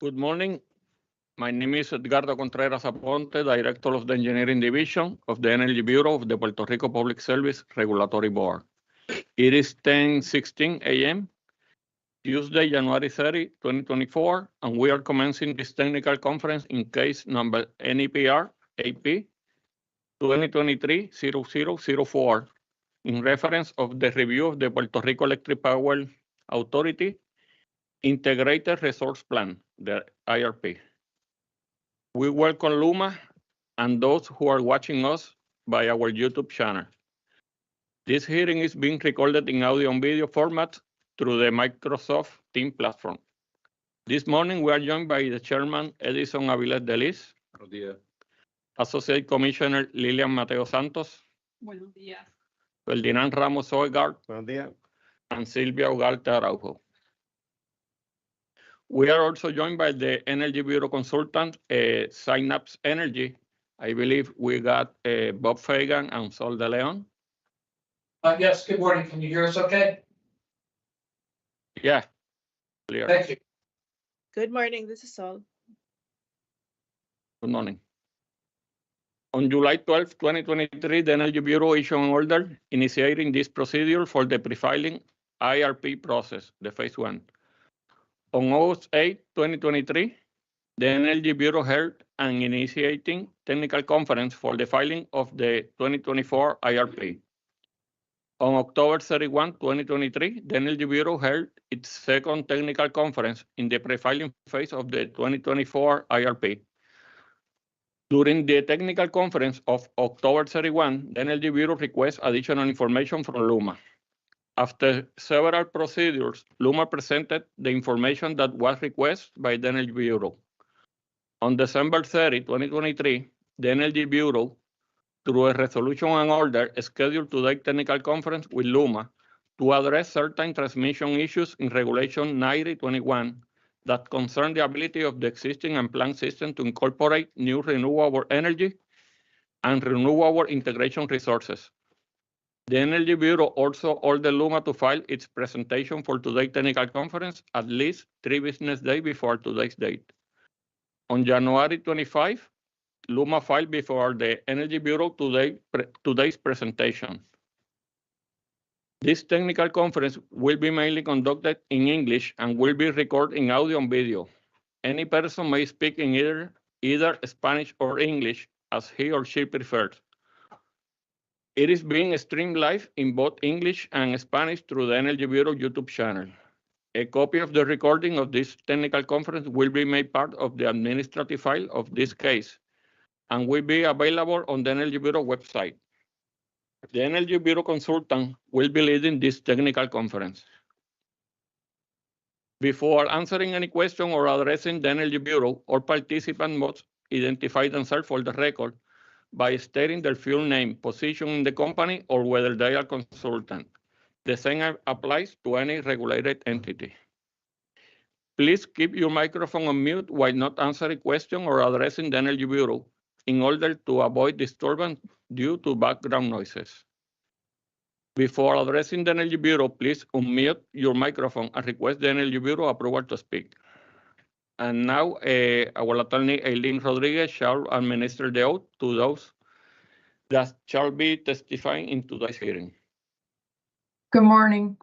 Good morning. My name is Edgardo Contreras Aponte, Director of the Engineering Division of the Energy Bureau of the Puerto Rico Public Service Regulatory Board. It is 10:16 a.m., Tuesday, January 30, 2024, and we are commencing this technical conference in case number NEPR-AP-2023-0004 in reference of the review of the Puerto Rico Electric Power Authority Integrated Resource Plan, the IRP. We welcome LUMA and those who are watching us by our YouTube channel. This hearing is being recorded in audio and video format through the Microsoft Teams platform. This morning, we are joined by the Chairman, Edison Avilés de Lis. Buenos días. Associate Commissioner Lilian Mateo Santos. Buenos días. Ferdinand Ramos Oegard. Buenos días. And Silvia Ugarte Araujo. We are also joined by the Energy Bureau consultant, Synapse Energy. I believe we got Bob Fagan and Sol de Leon. Yes, good morning. Can you hear us okay? Yeah, clear. Thank you. Good morning. This is Sol. Good morning. On July 12, 2023, the Energy Bureau issued an order initiating this procedure for the pre-filing IRP process, the phase 1. On August 8, 2023, the Energy Bureau held an initiating technical conference for the filing of the 2024 IRP. On October 31, 2023, the Energy Bureau held its second technical conference in the pre-filing phase of the 2024 IRP. During the technical conference of October 31, the Energy Bureau requests additional information from LUMA. After several procedures, LUMA presented the information that was requested by the Energy Bureau. On December 30, 2023, the Energy Bureau, through a resolution and order, scheduled today's technical conference with LUMA to address certain transmission issues in Regulation 9021 that concern the ability of the existing and planned system to incorporate new renewable energy and renewable integration resources. The Energy Bureau also ordered LUMA to file its presentation for today's technical conference at least 3 business days before today's date. On January 25, LUMA filed before the Energy Bureau today's presentation. This technical conference will be mainly conducted in English and will be recorded in audio and video. Any person may speak in either Spanish or English as he or she prefers. It is being streamed live in both English and Spanish through the Energy Bureau YouTube channel. A copy of the recording of this technical conference will be made part of the administrative file of this case and will be available on the Energy Bureau website. The Energy Bureau consultant will be leading this technical conference. Before answering any question or addressing the Energy Bureau, all participants must identify themselves for the record by stating their full name, position in the company, or whether they are consultant. The same applies to any regulated entity. Please keep your microphone on mute while not answering questions or addressing the Energy Bureau in order to avoid disturbance due to background noises. Before addressing the Energy Bureau, please unmute your microphone and request the Energy Bureau approval to speak. And now, our attorney, Eileen Rodriguez, shall administer the oath to those that shall be testifying in today's hearing. Good morning.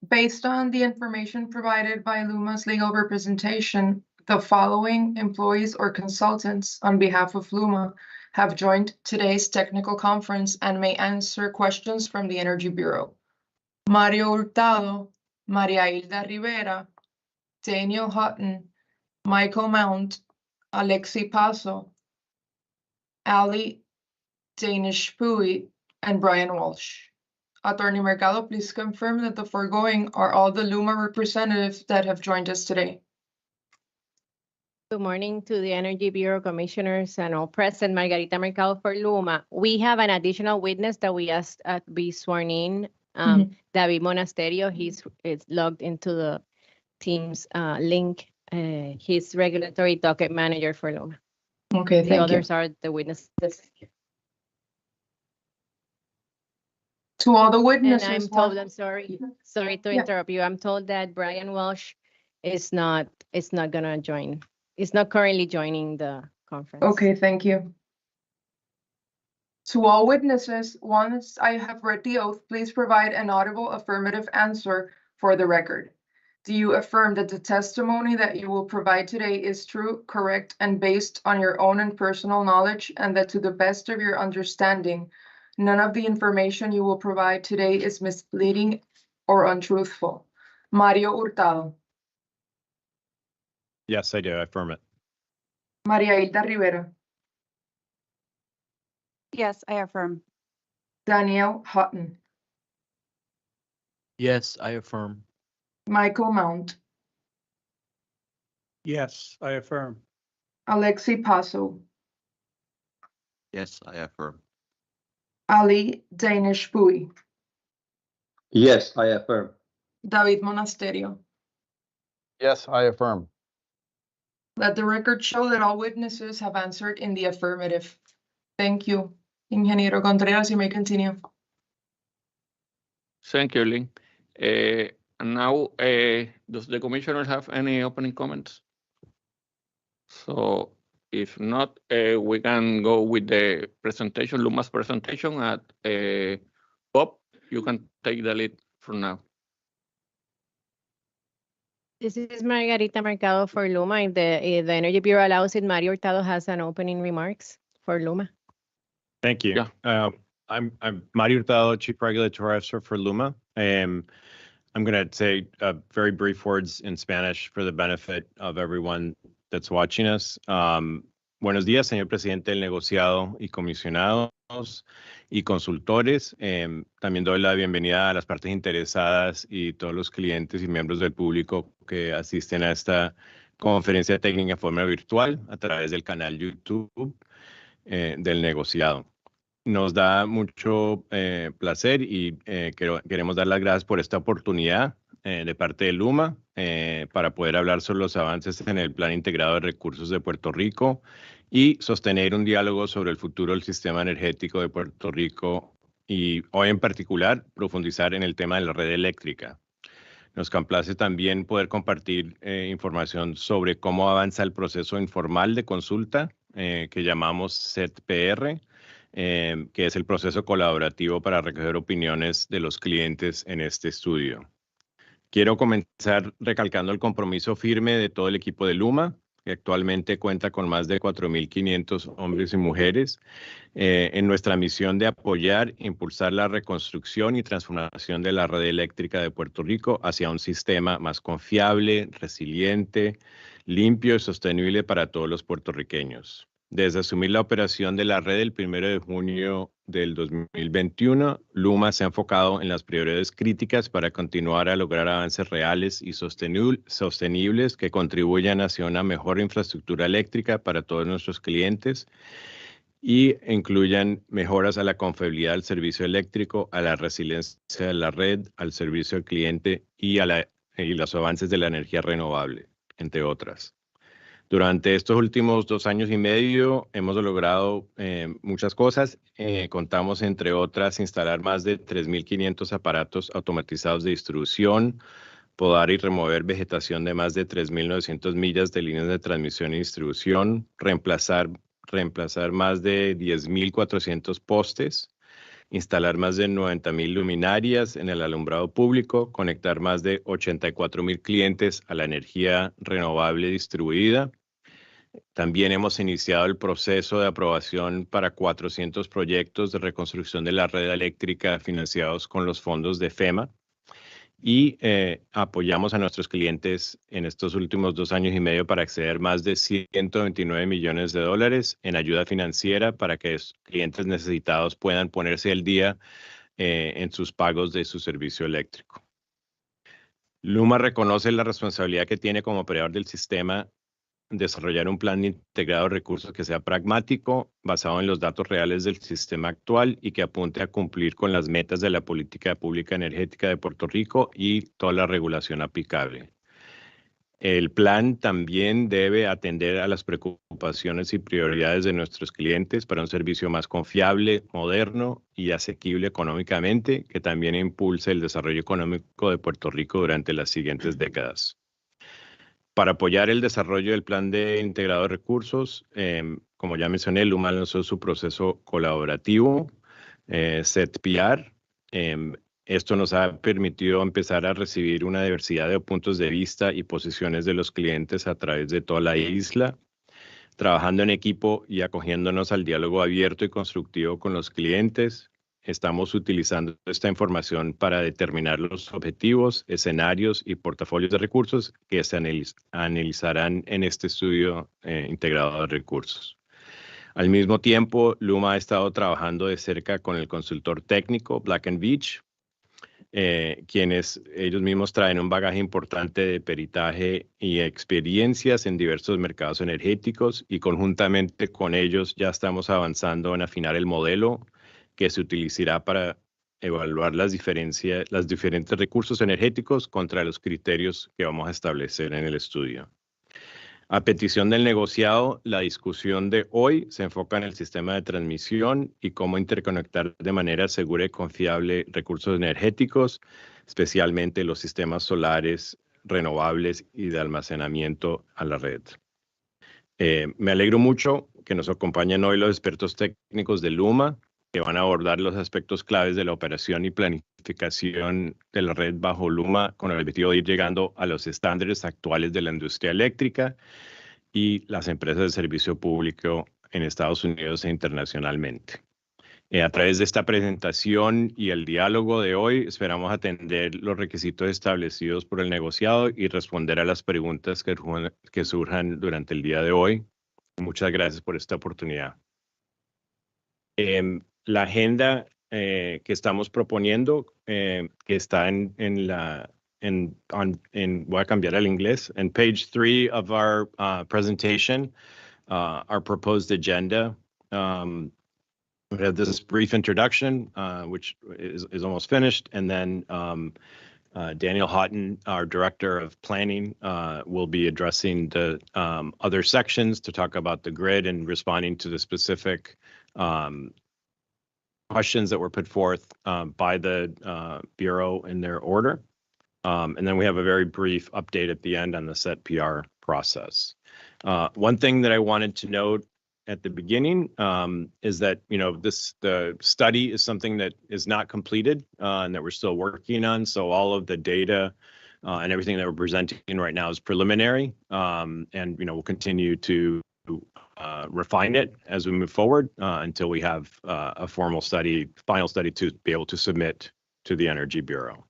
Based on the information provided by LUMA's legal representation, the following employees or consultants on behalf of LUMA have joined today's technical conference and may answer questions from the Energy Bureau. Mario Hurtado, Maria Hilda Rivera, Daniel Hutton, Michael Mount, Alexi Paso, Ali Danish-Pui, and Brian Walsh. Attorney Mercado, please confirm that the foregoing are all the LUMA representatives that have joined us today. Good morning to the Energy Bureau Commissioners and all present. Margarita Mercado for LUMA. We have an additional witness that we asked to be sworn in, David Monasterio. He's logged into the Teams link. He's regulatory docket manager for LUMA. Okay, thank you. The others are the witnesses. To all the witnesses. And I'm told, I'm sorry to interrupt you. I'm told that Brian Walsh is not gonna join. It's not currently joining the conference. Okay, thank you. To all witnesses, once I have read the oath, please provide an audible affirmative answer for the record. Do you affirm that the testimony that you will provide today is true, correct, and based on your own and personal knowledge, and that to the best of your understanding, none of the information you will provide today is misleading or untruthful? Mario Hurtado. Yes, I do. I affirm it. Maria Hilda Rivera. Yes, I affirm. Danielle Hutton. Yes, I affirm. Michael Mount. Yes, I affirm. Alexi Paso. Yes, I affirm. Ali Danish Bui. Yes, I affirm. David Monasterio. Yes, I affirm. Let the record show that all witnesses have answered in the affirmative. Thank you. Ingeniero Contreras, you may continue. Thank you, Lynn. And now, does the commissioner have any opening comments? So if not, we can go with the presentation, Luma's presentation at Bob. You can take the lead for now. This is Margarita Mercado for Luma. If the Energy Bureau allows it, Mario Hurtado has an opening remarks for Luma. Thank you. Yeah. I'm Mario Hurtado, Chief Regulatory Officer for Luma. I'm going to say very brief words in Spanish for the benefit of everyone that's watching us. Buenos días, señor presidente del negociado y comisionados y consultores. También doy la bienvenida a las partes interesadas y todos los clientes y miembros del público que asisten a esta conferencia técnica en forma virtual a través del canal YouTube del negociado. Nos da mucho placer y queremos dar las gracias por esta oportunidad de parte de Luma para poder hablar sobre los avances en el Plan Integrado de Recursos de Puerto Rico y sostener un diálogo sobre el futuro del sistema energético de Puerto Rico y hoy en particular profundizar en el tema de la red eléctrica. Nos complace también poder compartir información sobre cómo avanza el proceso informal de consulta que llamamos NEPR-AP, que es el proceso colaborativo para recoger opiniones de los clientes en este estudio. Quiero comenzar recalcando el compromiso firme de todo el equipo de Luma, que actualmente cuenta con más de 4.500 hombres y mujeres, en nuestra misión de apoyar e impulsar la reconstrucción y transformación de la red eléctrica de Puerto Rico hacia un sistema más confiable, resiliente, limpio y sostenible para todos los puertorriqueños. Desde asumir la operación de la red el 1 de junio del 2021, Luma se ha enfocado en las prioridades críticas para continuar a lograr avances reales y sostenibles que contribuyan hacia una mejor infraestructura eléctrica para todos nuestros clientes y incluyan mejoras a la confiabilidad del servicio eléctrico, a la resiliencia de la red, al servicio al cliente y los avances de la energía renovable, entre otras. Durante estos últimos 2 años y medio hemos logrado muchas cosas. Contamos, entre otras, instalar más de 3.500 aparatos automatizados de distribución, podar y remover vegetación de más de 3.900 millas de líneas de transmisión y distribución, reemplazar más de 10.400 postes, instalar más de 90.000 luminarias en el alumbrado público, conectar más de 84.000 clientes a la energía renovable distribuida. También hemos iniciado el proceso de aprobación para 400 proyectos de reconstrucción de la red eléctrica financiados con los fondos de FEMA y apoyamos a nuestros clientes en estos últimos 2 años y medio para acceder a más de $129 millones en ayuda financiera para que los clientes necesitados puedan ponerse al día en sus pagos de su servicio eléctrico. Luma reconoce la responsabilidad que tiene como operador del sistema desarrollar un plan integrado de recursos que sea pragmático, basado en los datos reales del sistema actual y que apunte a cumplir con las metas de la política pública energética de Puerto Rico y toda la regulación aplicable. El plan también debe atender a las preocupaciones y prioridades de nuestros clientes para un servicio más confiable, moderno y asequible económicamente, que también impulse el desarrollo económico de Puerto Rico durante las siguientes décadas. Para apoyar el desarrollo del plan de integrado de recursos, como ya mencioné, Luma lanzó su proceso colaborativo, NEPR. Esto nos ha permitido empezar a recibir una diversidad de puntos de vista y posiciones de los clientes a través de toda la isla, trabajando en equipo y acogiéndonos al diálogo abierto y constructivo con los clientes. Estamos utilizando esta información para determinar los objetivos, escenarios y portafolios de recursos que se analizarán en este estudio integrado de recursos. Al mismo tiempo, Luma ha estado trabajando de cerca con el consultor técnico Black & Veatch, quienes ellos mismos traen un bagaje importante de peritaje y experiencias en diversos mercados energéticos, y conjuntamente con ellos ya estamos avanzando en afinar el modelo que se utilizará para evaluar los diferentes recursos energéticos contra los criterios que vamos a establecer en el estudio. A petición del negociado, la discusión de hoy se enfoca en el sistema de transmisión y cómo interconectar de manera segura y confiable recursos energéticos, especialmente los sistemas solares, renovables y de almacenamiento a la red. Me alegro mucho que nos acompañen hoy los expertos técnicos de Luma, que van a abordar los aspectos claves de la operación y planificación de la red bajo Luma, con el objetivo de ir llegando a los estándares actuales de la industria eléctrica y las empresas de servicio público en Estados Unidos e internacionalmente. A través de esta presentación y el diálogo de hoy, esperamos atender los requisitos establecidos por el negociado y responder a las preguntas que surjan durante el día de hoy. Muchas gracias por esta oportunidad. La agenda que estamos proponiendo, que está voy a cambiar al inglés, en page 3 of our presentation, our proposed agenda. We have this brief introduction, which is almost finished, and then Daniel Houghton, our Director of Planning, will be addressing the other sections to talk about the grid and responding to the specific questions that were put forth by the Bureau in their order. And then we have a very brief update at the end on the set PR process. One thing that I wanted to note at the beginning is that, the study is something that is not completed and that we're still working on. So all of the data and everything that we're presenting right now is preliminary. And, we'll continue to refine it as we move forward until we have a final study to be able to submit to the Energy Bureau.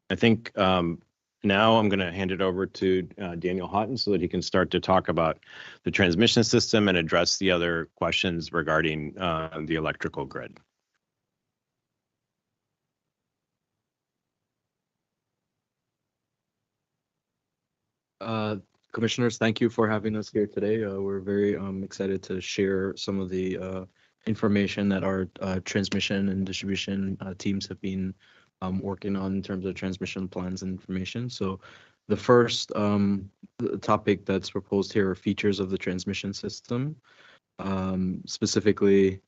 I think now I'm going to hand it over to Daniel Houghton so that he can start to talk about the transmission system and address the other questions regarding the electrical grid. Commissioners, thank you for having us here today. We're very excited to share some of the information that our transmission and distribution teams have been working on in terms of transmission plans and information. So the first topic that's proposed here are features of the transmission system. Specifically,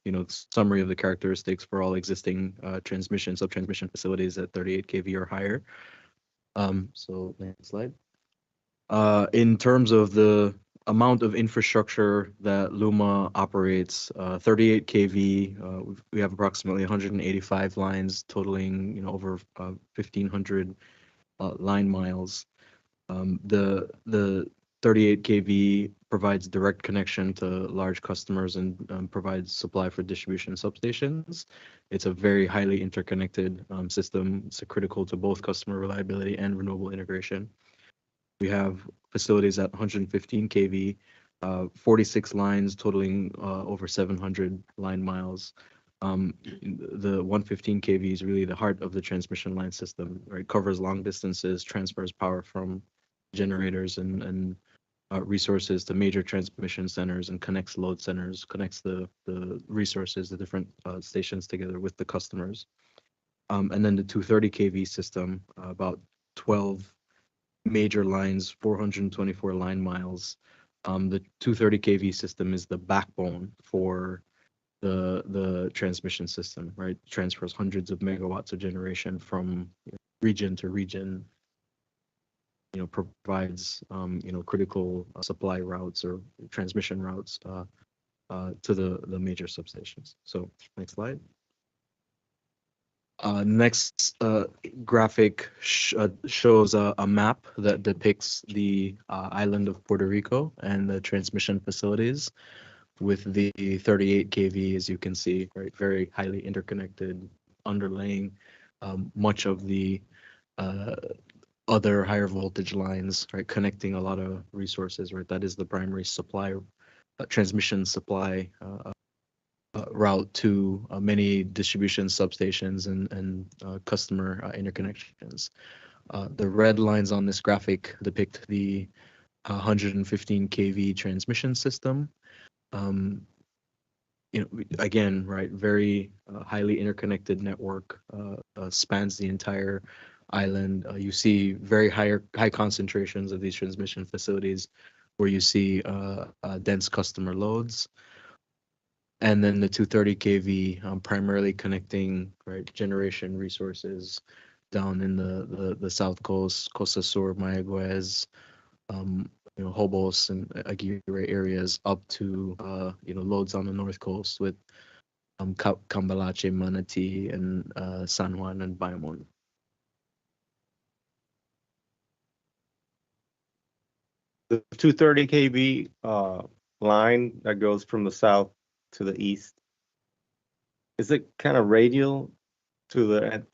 summary of the characteristics for all existing subtransmission facilities at 38 kV or higher. So next slide. In terms of the amount of infrastructure that Luma operates, 38 kV, we have approximately 185 lines totaling, over 1,500 line miles. The 38 kV provides direct connection to large customers and provides supply for distribution substations. It's a very highly interconnected system. It's critical to both customer reliability and renewable integration. We have facilities at 115 kV, 46 lines totaling over 700 line miles. The 115 kV is really the heart of the transmission line system, right? Covers long distances, transfers power from generators and resources to major transmission centers, and connects load centers, connects the resources, the different stations together with the customers. And then the 230 kV system, about 12 major lines, 424 line miles. The 230 kV system is the backbone for the transmission system, right? Transfers hundreds of megawatts of generation from region to region, provides, critical supply routes or transmission routes to the major substations. So next slide. Next graphic shows a map that depicts the island of Puerto Rico and the transmission facilities with the 38 kV, as you can see, right, very highly interconnected, underlaying much of the other higher voltage lines, right, connecting a lot of resources, right. That is the primary supply, transmission supply route to many distribution substations and customer interconnections. The red lines on this graphic depict the 115 kV transmission system. Again, right, very highly interconnected network, spans the entire island. You see very high concentrations of these transmission facilities where you see dense customer loads. And then the 230 kV primarily connecting, right, generation resources down in the south coast, Costa Sur, Mayagüez, Hobos and Aguirre areas up to loads on the north coast with Cambalache, Manatee, and San Juan and Bayamon. The 230 kV line that goes from the south to the east, is it kind of radial to the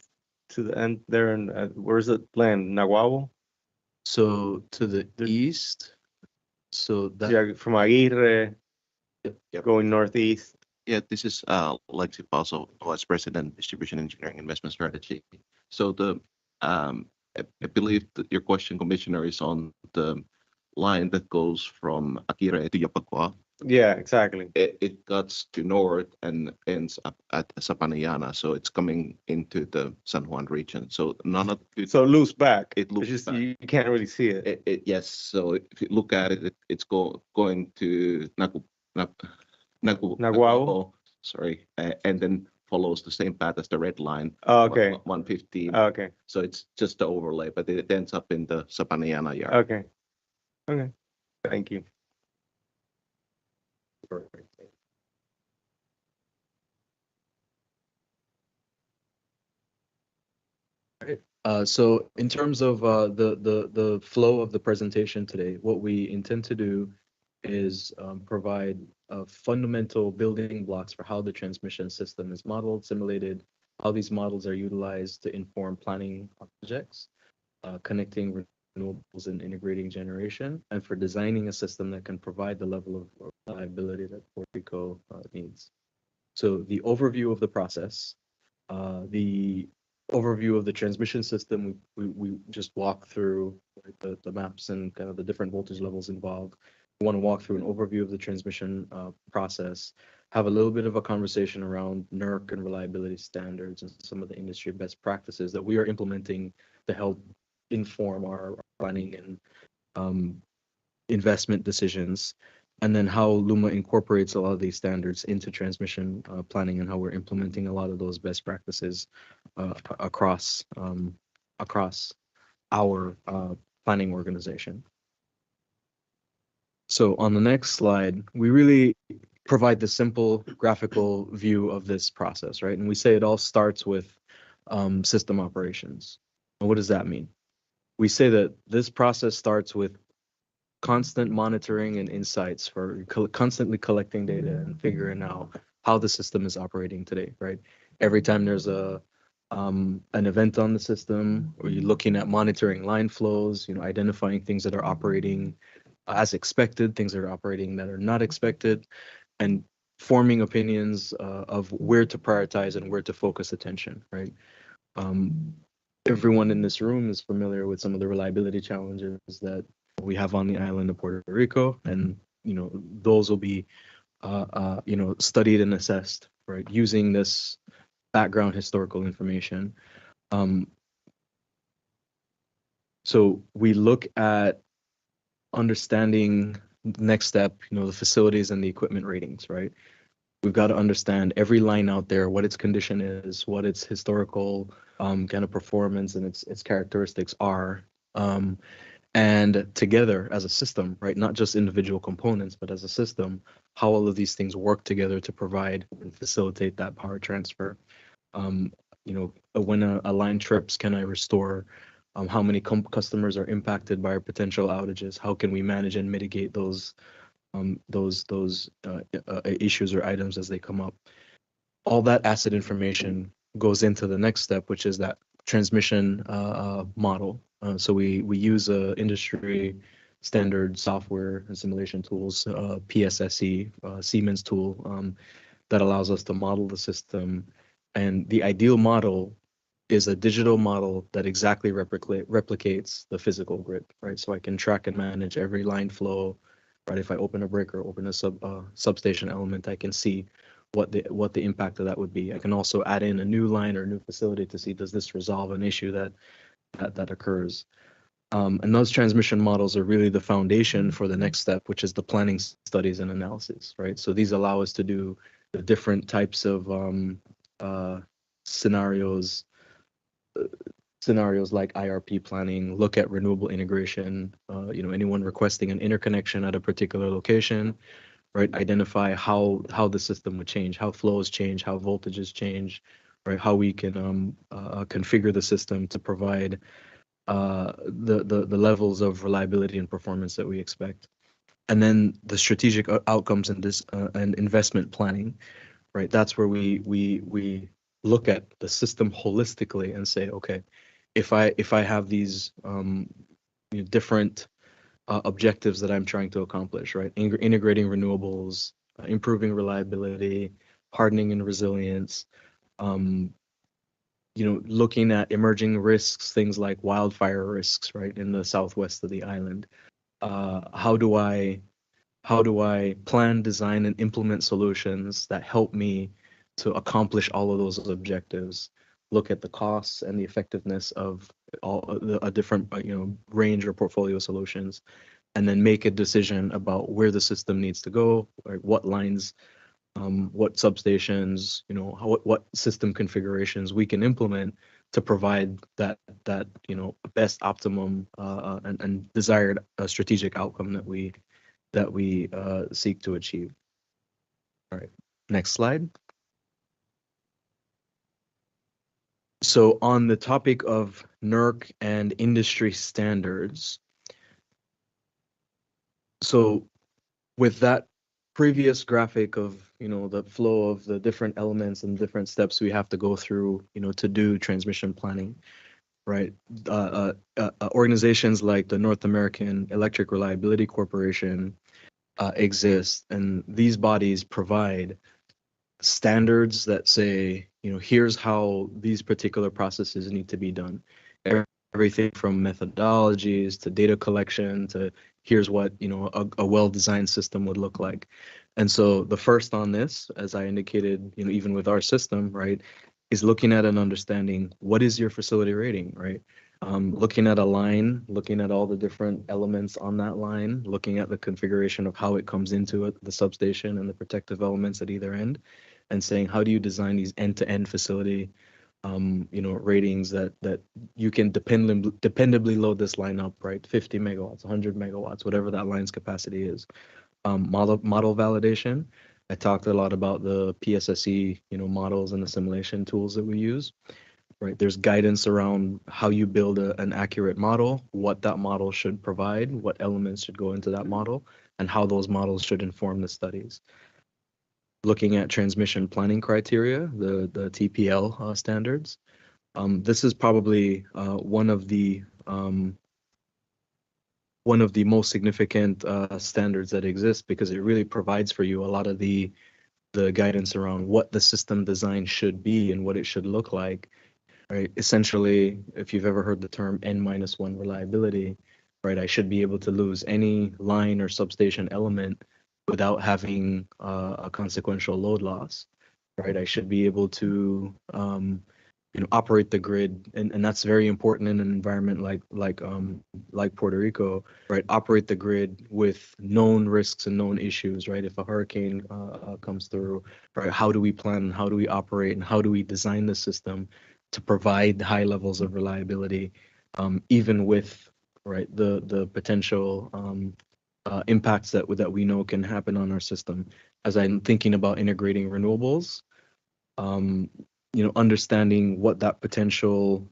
end there? And where does it land? Naguabo? So to the east, so that Yeah, from Aguirre going northeast. Yeah, this is Lexi Paso, Vice President, Distribution Engineering Investment Strategy. So I believe that your question, Commissioner, is on the line that goes from Aguirre to Yapagua. Yeah, exactly. It cuts to north and ends up at Sapanayana, so it's coming into the San Juan region. So none of it. So it loops back. It loops just back. you can't really see it. Yes. So if you look at it, it's going to Naguabo. Sorry, and then follows the same path as the red line. Oh, okay. 115. Okay. So it's just the overlay, but it ends up in the Sapanayana yard. Okay. Okay. Thank you. perfect. So in terms of the flow of the presentation today, what we intend to do is provide fundamental building blocks for how the transmission system is modeled, simulated, how these models are utilized to inform planning projects, connecting renewables and integrating generation, and for designing a system that can provide the level of reliability that Puerto Rico needs. So the overview of the process, the overview of the transmission system, we just walk through the maps and kind of the different voltage levels involved. We want to walk through an overview of the transmission process, have a little bit of a conversation around NERC and reliability standards and some of the industry best practices that we are implementing to help inform our planning and investment decisions, and then how LUMA incorporates a lot of these standards into transmission planning and how we're implementing a lot of those best practices across our planning organization. So on the next slide, we really provide the simple graphical view of this process, right? And we say it all starts with system operations. And what does that mean? We say that this process starts with constant monitoring and insights for constantly collecting data and figuring out how the system is operating today, right? Every time there's an event on the system, or you're looking at monitoring line flows, identifying things that are operating as expected, things that are operating that are not expected, and forming opinions of where to prioritize and where to focus attention, right? Everyone in this room is familiar with some of the reliability challenges that we have on the island of Puerto Rico, and those will be studied and assessed, right, using this background historical information. So we look at understanding next step, the facilities and the equipment ratings, right? We've got to understand every line out there, what its condition is, what its historical kind of performance and its characteristics are. And together as a system, right, not just individual components, but as a system, how all of these things work together to provide and facilitate that power transfer. When a line trips, can I restore? How many customers are impacted by our potential outages? How can we manage and mitigate those issues or items as they come up? All that asset information goes into the next step, which is that transmission model. So we use industry standard software and simulation tools, PSSE, Siemens tool, that allows us to model the system. And the ideal model is a digital model that exactly replicates the physical grid, right? So I can track and manage every line flow, right? If I open a breaker, open a substation element, I can see what the impact of that would be. I can also add in a new line or a new facility to see, does this resolve an issue that occurs? And those transmission models are really the foundation for the next step, which is the planning, studies, and analysis, right? So these allow us to do the different types of scenarios like IRP planning, look at renewable integration, anyone requesting an interconnection at a particular location, right? Identify how the system would change, how flows change, how voltages change, right? How we can configure the system to provide the levels of reliability and performance that we expect. And then the strategic outcomes in this and investment planning, right? That's where we look at the system holistically and say, okay, if I have these different objectives that I'm trying to accomplish, right? Integrating renewables, improving reliability, hardening and resilience, looking at emerging risks, things like wildfire risks, right, in the southwest of the island. How do I plan, design, and implement solutions that help me to accomplish all of those objectives? Look at the costs and the effectiveness of a different range or portfolio solutions, and then make a decision about where the system needs to go, right? What lines, what substations, what system configurations we can implement to provide that best optimum and desired strategic outcome that we seek to achieve. All right, next slide. So on the topic of NERC and industry standards, so with that previous graphic of the flow of the different elements and different steps we have to go through to do transmission planning, right? Organizations like the North American Electric Reliability Corporation exist, and these bodies provide standards that say, here's how these particular processes need to be done. Everything from methodologies to data collection to here's what a well-designed system would look like. And so the first on this, as I indicated, even with our system, right, is looking at and understanding what is your facility rating, right? Looking at a line, looking at all the different elements on that line, looking at the configuration of how it comes into it, the substation and the protective elements at either end, and saying, how do you design these end-to-end facility ratings that you can dependably load this line up, right? 50 megawatts, 100 megawatts, whatever that line's capacity is. Model validation. I talked a lot about the PSSE, models and the simulation tools that we use, right? There's guidance around how you build an accurate model, what that model should provide, what elements should go into that model, and how those models should inform the studies. Looking at transmission planning criteria, the TPL standards. This is probably one of the most significant standards that exist, because it really provides for you a lot of the guidance around what the system design should be and what it should look like, right? Essentially, if you've ever heard the term N-1 reliability, right, I should be able to lose any line or substation element without having a consequential load loss, right? I should be able to operate the grid, and that's very important in an environment like Puerto Rico, right? Operate the grid with known risks and known issues, right? If a hurricane comes through, right? How do we plan? How do we operate? And how do we design the system to provide high levels of reliability, even with the potential impacts that we know can happen on our system? As I'm thinking about integrating renewables, understanding what that potential,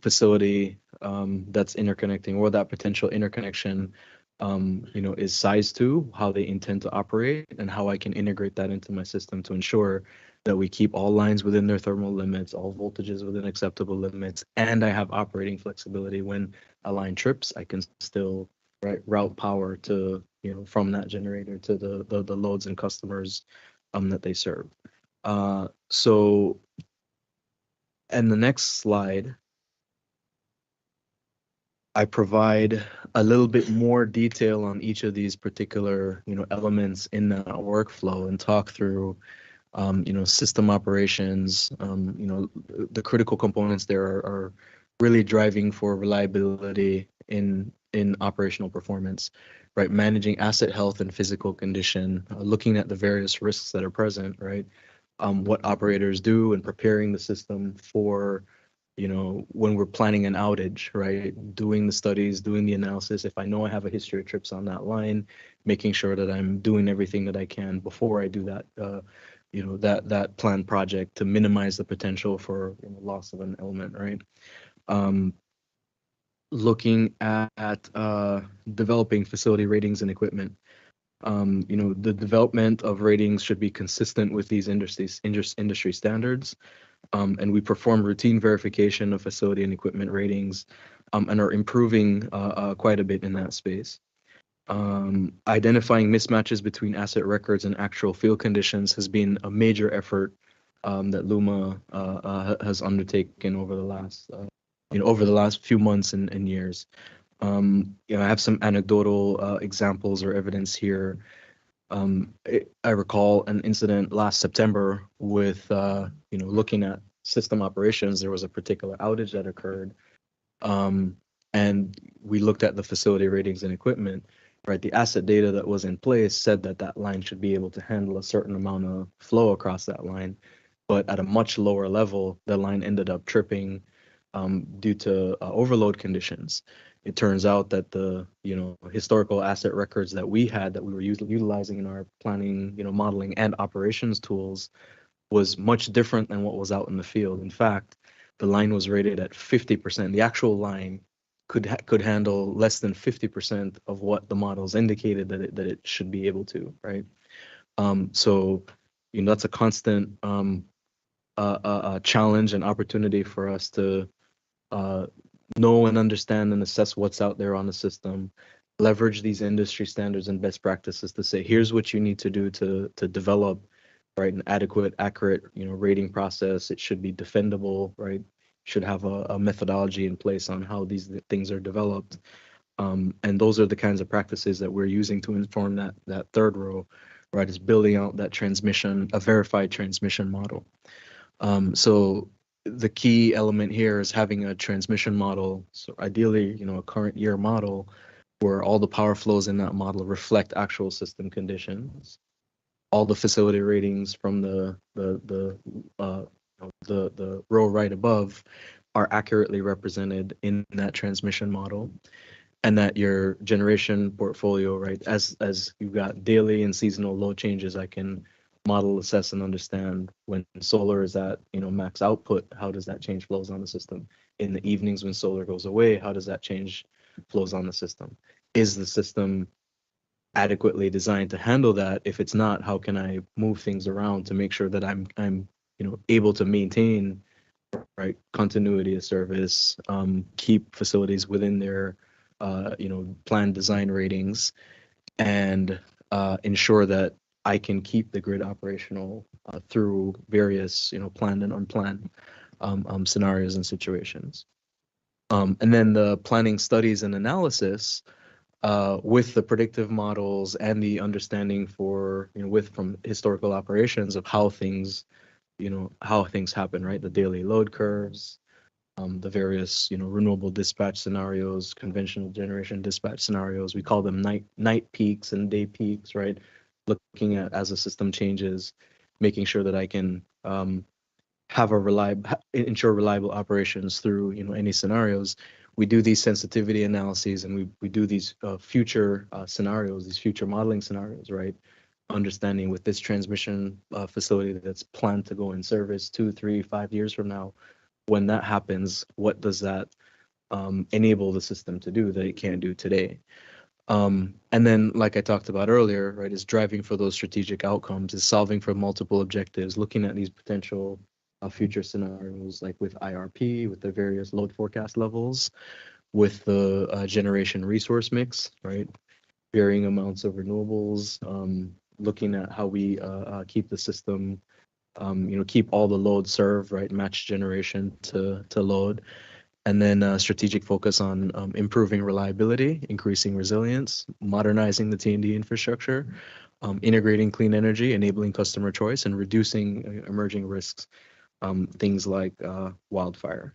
facility that's interconnecting, or that potential interconnection, is sized to, how they intend to operate, and how I can integrate that into my system to ensure that we keep all lines within their thermal limits, all voltages within acceptable limits, and I have operating flexibility. When a line trips, I can still route power to, from that generator to the loads and customers that they serve. So, and the next slide, I provide a little bit more detail on each of these particular, elements in that workflow, and talk through, system operations. The critical components there are really driving for reliability in operational performance, right? Managing asset health and physical condition, looking at the various risks that are present, right? What operators do, and preparing the system for, when we're planning an outage, right? Doing the studies, doing the analysis. If I know I have a history of trips on that line, making sure that I'm doing everything that I can before I do that, that planned project, to minimize the potential for loss of an element, right? Looking at developing facility ratings and equipment. The development of ratings should be consistent with these industry standards, and we perform routine verification of facility and equipment ratings, and are improving quite a bit in that space. Identifying mismatches between asset records and actual field conditions has been a major effort that LUMA has undertaken over the last few months and years. I have some anecdotal examples or evidence here. I recall an incident last September with, looking at system operations. There was a particular outage that occurred, and we looked at the facility ratings and equipment, right? The asset data that was in place said that line should be able to handle a certain amount of flow across that line, but at a much lower level, the line ended up tripping due to overload conditions. It turns out that the historical asset records that we had, that we were utilizing in our planning, modeling and operations tools, was much different than what was out in the field. In fact, the line was rated at 50%. The actual line could handle less than 50% of what the models indicated that it should be able to, right? So that's a constant challenge and opportunity for us to know and understand and assess what's out there on the system, leverage these industry standards and best practices to say, here's what you need to do to develop, right, an adequate, accurate, rating process. It should be defendable, right? Should have a methodology in place on how these things are developed. And those are the kinds of practices that we're using to inform that third row, right? Is building out that transmission, a verified transmission model. So the key element here is having a transmission model. So ideally, a current year model where all the power flows in that model reflect actual system conditions. All the facility ratings from the row right above are accurately represented in that transmission model, and that your generation portfolio, right, as you've got daily and seasonal load changes, I can model, assess, and understand when solar is at max output, how does that change flows on the system? In the evenings when solar goes away, how does that change flows on the system? Is the system adequately designed to handle that? If it's not, how can I move things around to make sure that I'm able to maintain, right, continuity of service, keep facilities within their planned design ratings, and ensure that I can keep the grid operational through various planned and unplanned scenarios and situations. And then the planning, studies, and analysis with the predictive models and the understanding from historical operations of how things how things happen, right? The daily load curves, the various, renewable dispatch scenarios, conventional generation dispatch scenarios. We call them night peaks and day peaks, right? Looking at as the system changes, making sure that I can ensure reliable operations through, any scenarios. We do these sensitivity analyses, and we do these future scenarios, these future modeling scenarios, right? Understanding with this transmission facility that's planned to go in service 2, 3, 5 years from now, when that happens, what does that enable the system to do that it can't do today? And then, like I talked about earlier, right, is driving for those strategic outcomes, is solving for multiple objectives, looking at these potential future scenarios, like with IRP, with the various load forecast levels, with the generation resource mix, right, varying amounts of renewables, looking at how we keep the system, keep all the load served, right, match generation to load. And then strategic focus on improving reliability, increasing resilience, modernizing the T&D infrastructure, integrating clean energy, enabling customer choice, and reducing emerging risks, things like wildfire.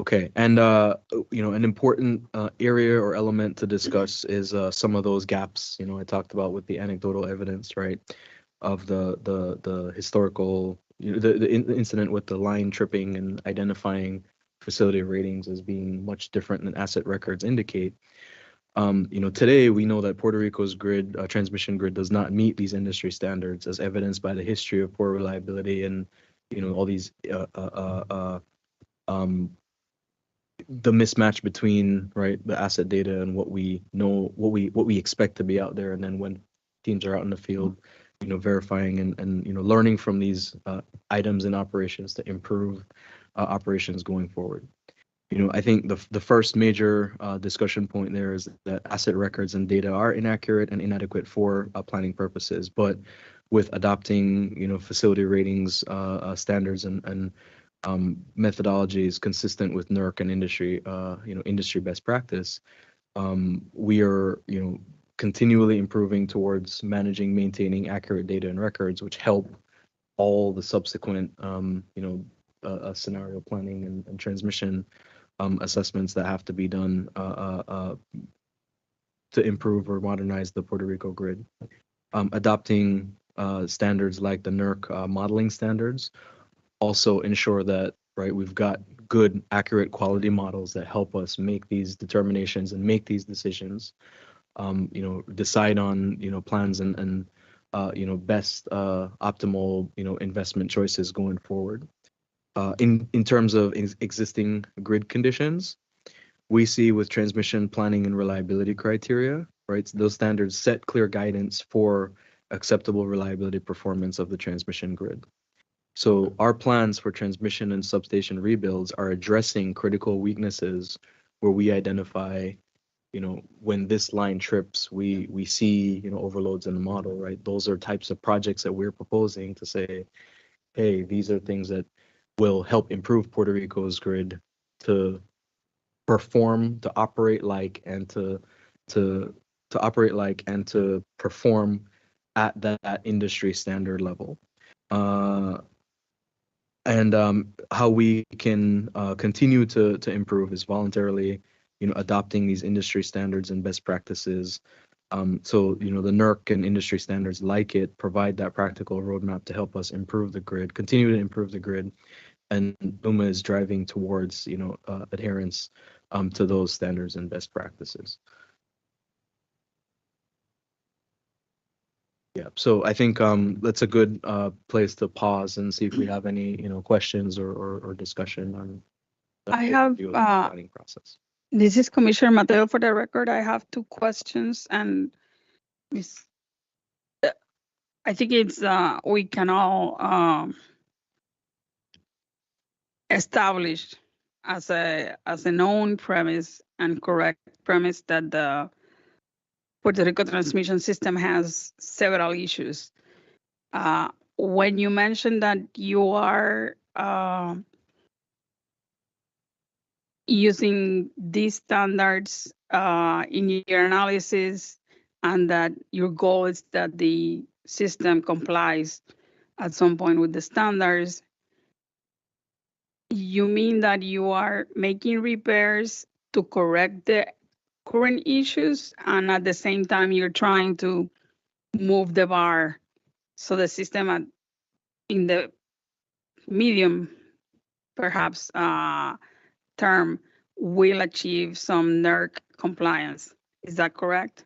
Okay, and an important area or element to discuss is some of those gaps. I talked about with the anecdotal evidence, right, of the historical, the incident with the line tripping and identifying facility ratings as being much different than asset records indicate. Today we know that Puerto Rico's grid, transmission grid, does not meet these industry standards, as evidenced by the history of poor reliability and all these the mismatch between, right, the asset data and what we know, what we expect to be out there, and then when teams are out in the field, verifying and learning from these items in operations to improve operations going forward. I think the first major discussion point there is that asset records and data are inaccurate and inadequate for planning purposes, but with adopting facility ratings standards and methodologies consistent with NERC and industry industry best practice, we are continually improving towards managing, maintaining accurate data and records, which help all the subsequent scenario planning and transmission assessments that have to be done to improve or modernize the Puerto Rico grid. Adopting standards like the NERC modeling standards also ensure that, right, we've got good, accurate quality models that help us make these determinations and make these decisions, decide on, plans and best optimal, investment choices going forward. In terms of existing grid conditions, we see with transmission planning and reliability criteria, right, those standards set clear guidance for acceptable reliability performance of the transmission grid. So our plans for transmission and substation rebuilds are addressing critical weaknesses where we identify, when this line trips, we see, overloads in the model, right? Those are types of projects that we're proposing to say, hey, these are things that will help improve Puerto Rico's grid to perform, to operate like, and to operate like and to perform at that industry standard level. And how we can continue to improve is voluntarily, adopting these industry standards and best practices. So, the NERC and industry standards like it provide that practical roadmap to help us improve the grid, continue to improve the grid. And LUMA is driving towards, adherence to those standards and best practices. Yeah, so I think that's a good place to pause and see if we have any, questions or discussion on the I have, planning process. This is Commissioner Mateo for the record. I have 2 questions, and I think it's we can all establish as a known premise and correct premise that the Puerto Rico transmission system has several issues. When you mentioned that you are using these standards in your analysis and that your goal is that the system complies at some point with the standards, you mean that you are making repairs to correct the current issues, and at the same time you're trying to move the bar so the system in the medium, perhaps, term will achieve some NERC compliance. Is that correct?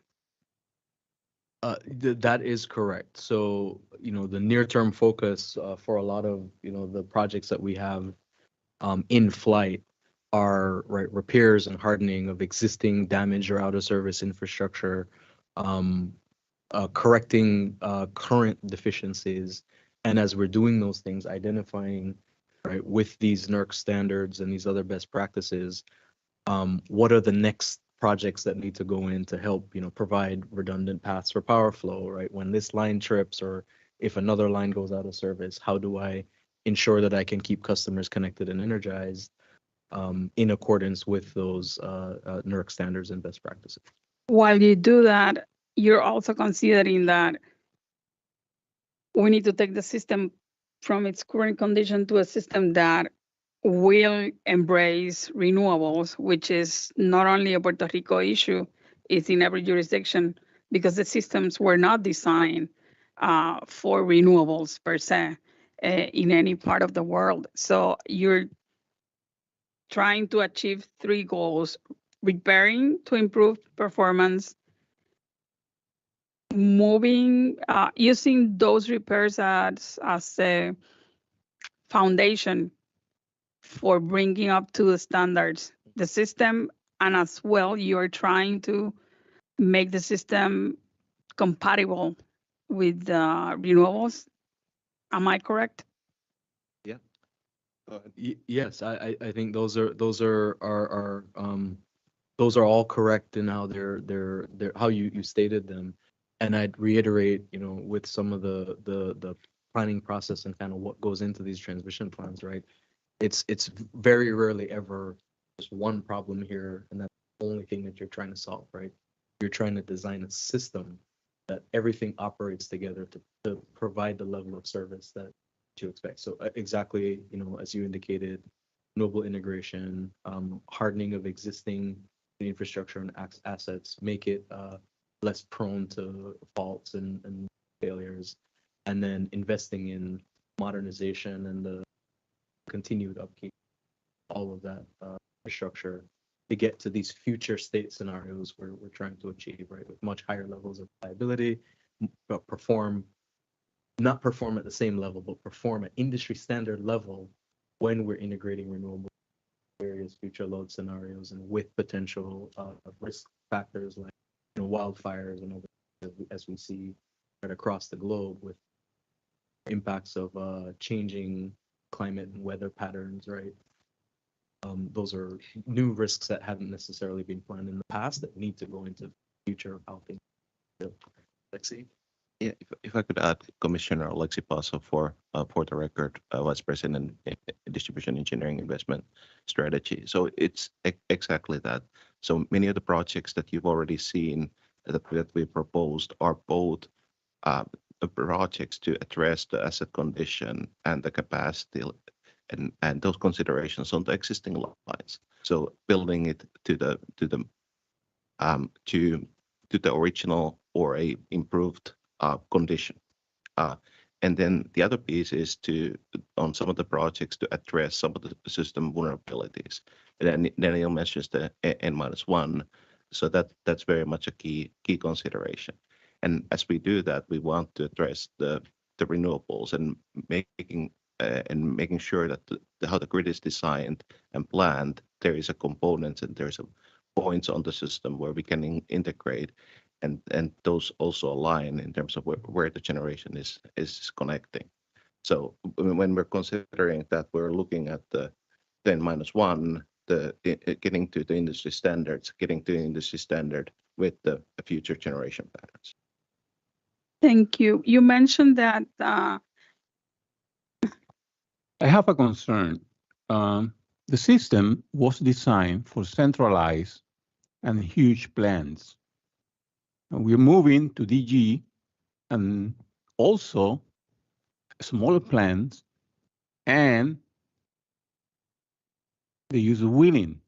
That is correct. So, the near-term focus for a lot of, the projects that we have in flight are repairs and hardening of existing damaged or out of service infrastructure, correcting current deficiencies, and as we're doing those things, identifying with these NERC standards and these other best practices, what are the next projects that need to go in to help provide redundant paths for power flow, right? When this line trips or if another line goes out of service, how do I ensure that I can keep customers connected and energized in accordance with those NERC standards and best practices? While you do that, you're also considering that we need to take the system from its current condition to a system that will embrace renewables, which is not only a Puerto Rico issue, it's in every jurisdiction, because the systems were not designed for renewables per se in any part of the world. So you're trying to achieve three goals: repairing to improve performance, moving, using those repairs as a foundation for bringing up to the standards the system, and as well you're trying to make the system compatible with renewables. Am I correct? Yeah. Go ahead. Yes, I think those are those are all correct in how they're how you stated them, and I'd reiterate, with some of the planning process and kind of what goes into these transmission plans, right? It's very rarely ever just one problem here, and that's the only thing that you're trying to solve, right? You're trying to design a system that everything operates together to provide the level of service that you expect. So exactly, as you indicated, renewable integration, hardening of existing infrastructure and assets, make it less prone to faults and failures, and then investing in modernization and the continued upkeep, all of that infrastructure to get to these future state scenarios where we're trying to achieve, right, with much higher levels of reliability, but not perform at the same level, but perform at industry standard level when we're integrating renewable various future load scenarios and with potential risk factors like wildfires and other, as we see right across the globe with impacts of changing climate and weather patterns, right? Those are new risks that haven't necessarily been planned in the past that need to go into the future of how things built. Lexi? Yeah, if I could add, Commissioner Lexi Paso for the record, Vice President in Distribution Engineering Investment Strategy. So it's exactly that. So many of the projects that you've already seen that we proposed are both projects to address the asset condition and the capacity and those considerations on the existing lines. So building it to the original or a improved condition. And then the other piece is on some of the projects to address some of the system vulnerabilities. And then Daniel mentions the N-1. So that's very much a key consideration. And as we do that, we want to address the renewables and making sure that how the grid is designed and planned, there is a component and there's a points on the system where we can integrate, and those also align in terms of where the generation is connecting. So when we're considering that, we're looking at the N-1, getting to the industry standards, with the future generation patterns. Thank you. You mentioned that. I have a concern. The system was designed for centralized and huge plants. we're moving to DG and also smaller plants and the use of wheeling.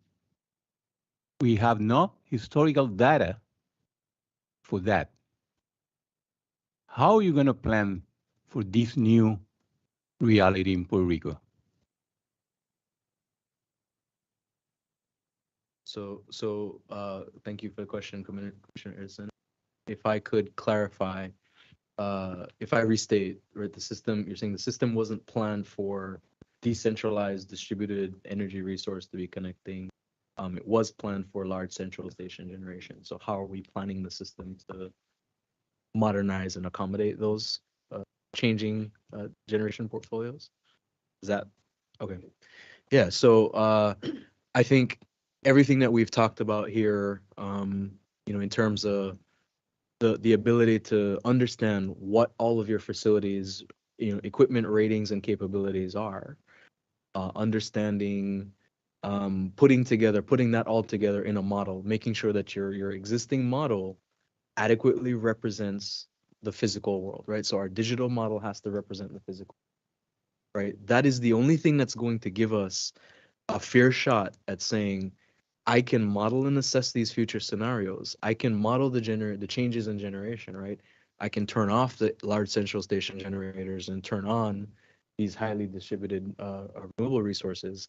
We have no historical data for that. How are you going to plan for this new reality in Puerto Rico? Thank you for the question, Commissioner Edson. If I could clarify, if I restate, right, the system, you're saying the system wasn't planned for decentralized distributed energy resource to be connecting. It was planned for large central station generation. So how are we planning the system to modernize and accommodate those changing generation portfolios? Is that okay? Yeah. So I think everything that we've talked about here, in terms of the ability to understand what all of your facilities, equipment ratings and capabilities are, understanding, putting that all together in a model, making sure that your existing model adequately represents the physical world, right? So our digital model has to represent the physical, right? That is the only thing that's going to give us a fair shot at saying, I can model and assess these future scenarios. I can model the changes in generation, right? I can turn off the large central station generators and turn on these highly distributed renewable resources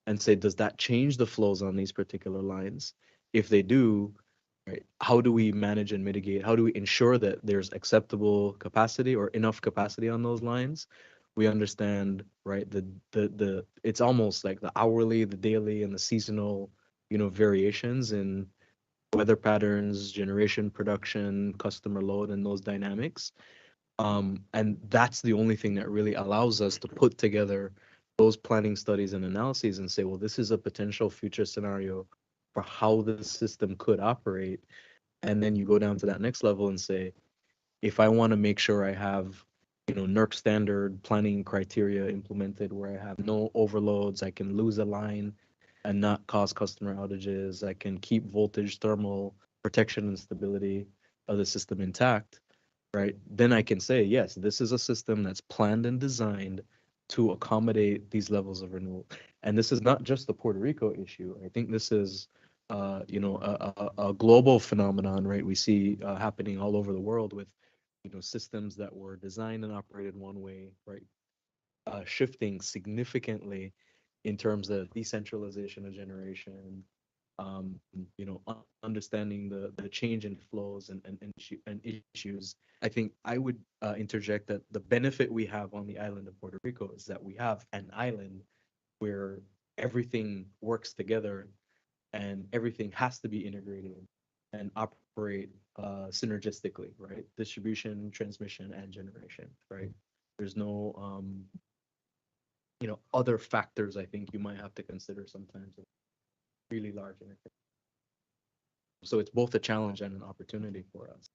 and say, does that change the flows on these particular lines? If they do, right, how do we manage and mitigate? How do we ensure that there's acceptable capacity or enough capacity on those lines? We understand, right, the it's almost like the hourly, the daily, and the seasonal, variations in weather patterns, generation production, customer load, and those dynamics. And that's the only thing that really allows us to put together those planning studies and analyses and say, well, this is a potential future scenario for how the system could operate. And then you go down to that next level and say, if I want to make sure I have, NERC standard planning criteria implemented where I have no overloads, I can lose a line and not cause customer outages, I can keep voltage, thermal protection and stability of the system intact, right? Then I can say, yes, this is a system that's planned and designed to accommodate these levels of renewal. And this is not just the Puerto Rico issue. I think this is, a global phenomenon, right? We see happening all over the world with, systems that were designed and operated one way, right? Shifting significantly in terms of decentralization of generation, understanding the change in flows and issues. I think I would interject that the benefit we have on the island of Puerto Rico is that we have an island where everything works together and everything has to be integrated and operate synergistically, right? Distribution, transmission, and generation, right? There's no other factors I think you might have to consider sometimes. Really large interface. So it's both a challenge and an opportunity for us.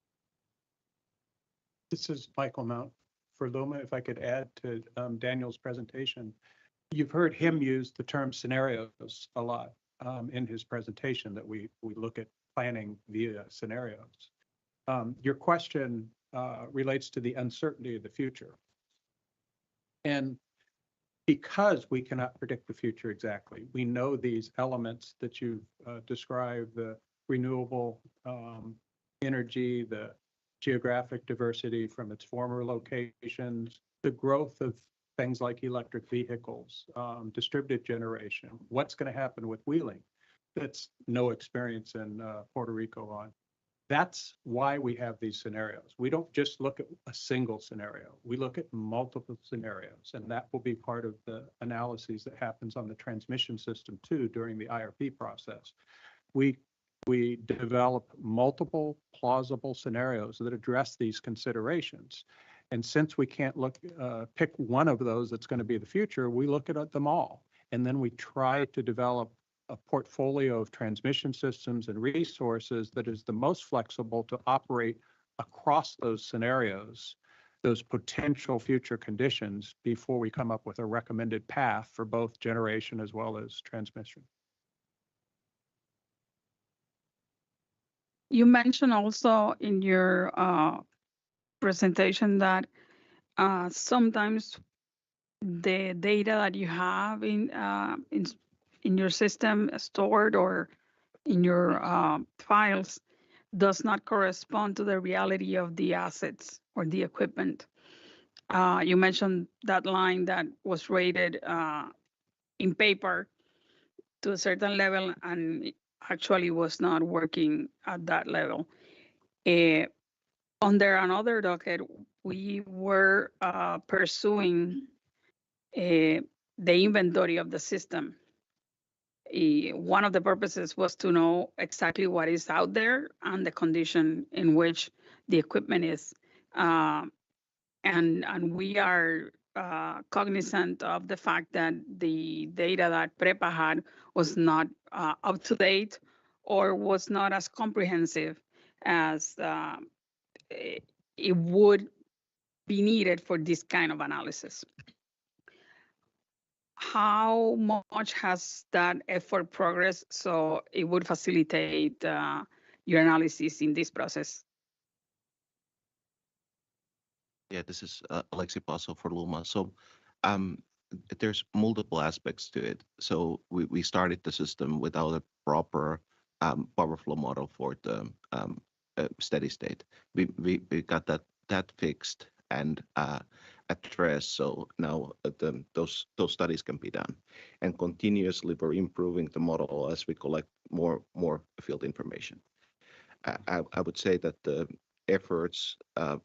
This is Michael Mount for Luma. If I could add to Daniel's presentation, you've heard him use the term scenarios a lot in his presentation, that we look at planning via scenarios. Your question relates to the uncertainty of the future. And because we cannot predict the future exactly, we know these elements that you've described, the renewable energy, the geographic diversity from its former locations, the growth of things like electric vehicles, distributed generation, what's going to happen with wheeling. That's no experience in Puerto Rico on. That's why we have these scenarios. We don't just look at a single scenario. We look at multiple scenarios, and that will be part of the analyses that happens on the transmission system too during the IRP process. We develop multiple plausible scenarios that address these considerations. And since we can't pick one of those that's going to be the future, we look at them all. And then we try to develop a portfolio of transmission systems and resources that is the most flexible to operate across those scenarios, those potential future conditions, before we come up with a recommended path for both generation as well as transmission. You mentioned also in your presentation that sometimes the data that you have in your system stored or in your files does not correspond to the reality of the assets or the equipment. You mentioned that line that was rated in paper to a certain level and it actually was not working at that level. Under another docket, we were pursuing the inventory of the system. One of the purposes was to know exactly what is out there and the condition in which the equipment is. And we are cognizant of the fact that the data that PREPA had was not up to date or was not as comprehensive as it would be needed for this kind of analysis. How much has that effort progressed so it would facilitate your analysis in this process? Yeah, this is Alexi Paso for Luma. So there's multiple aspects to it. So we started the system without a proper power flow model for the steady state. We got that fixed and addressed. So now those studies can be done. And continuously we're improving the model as we collect more field information. I would say that the efforts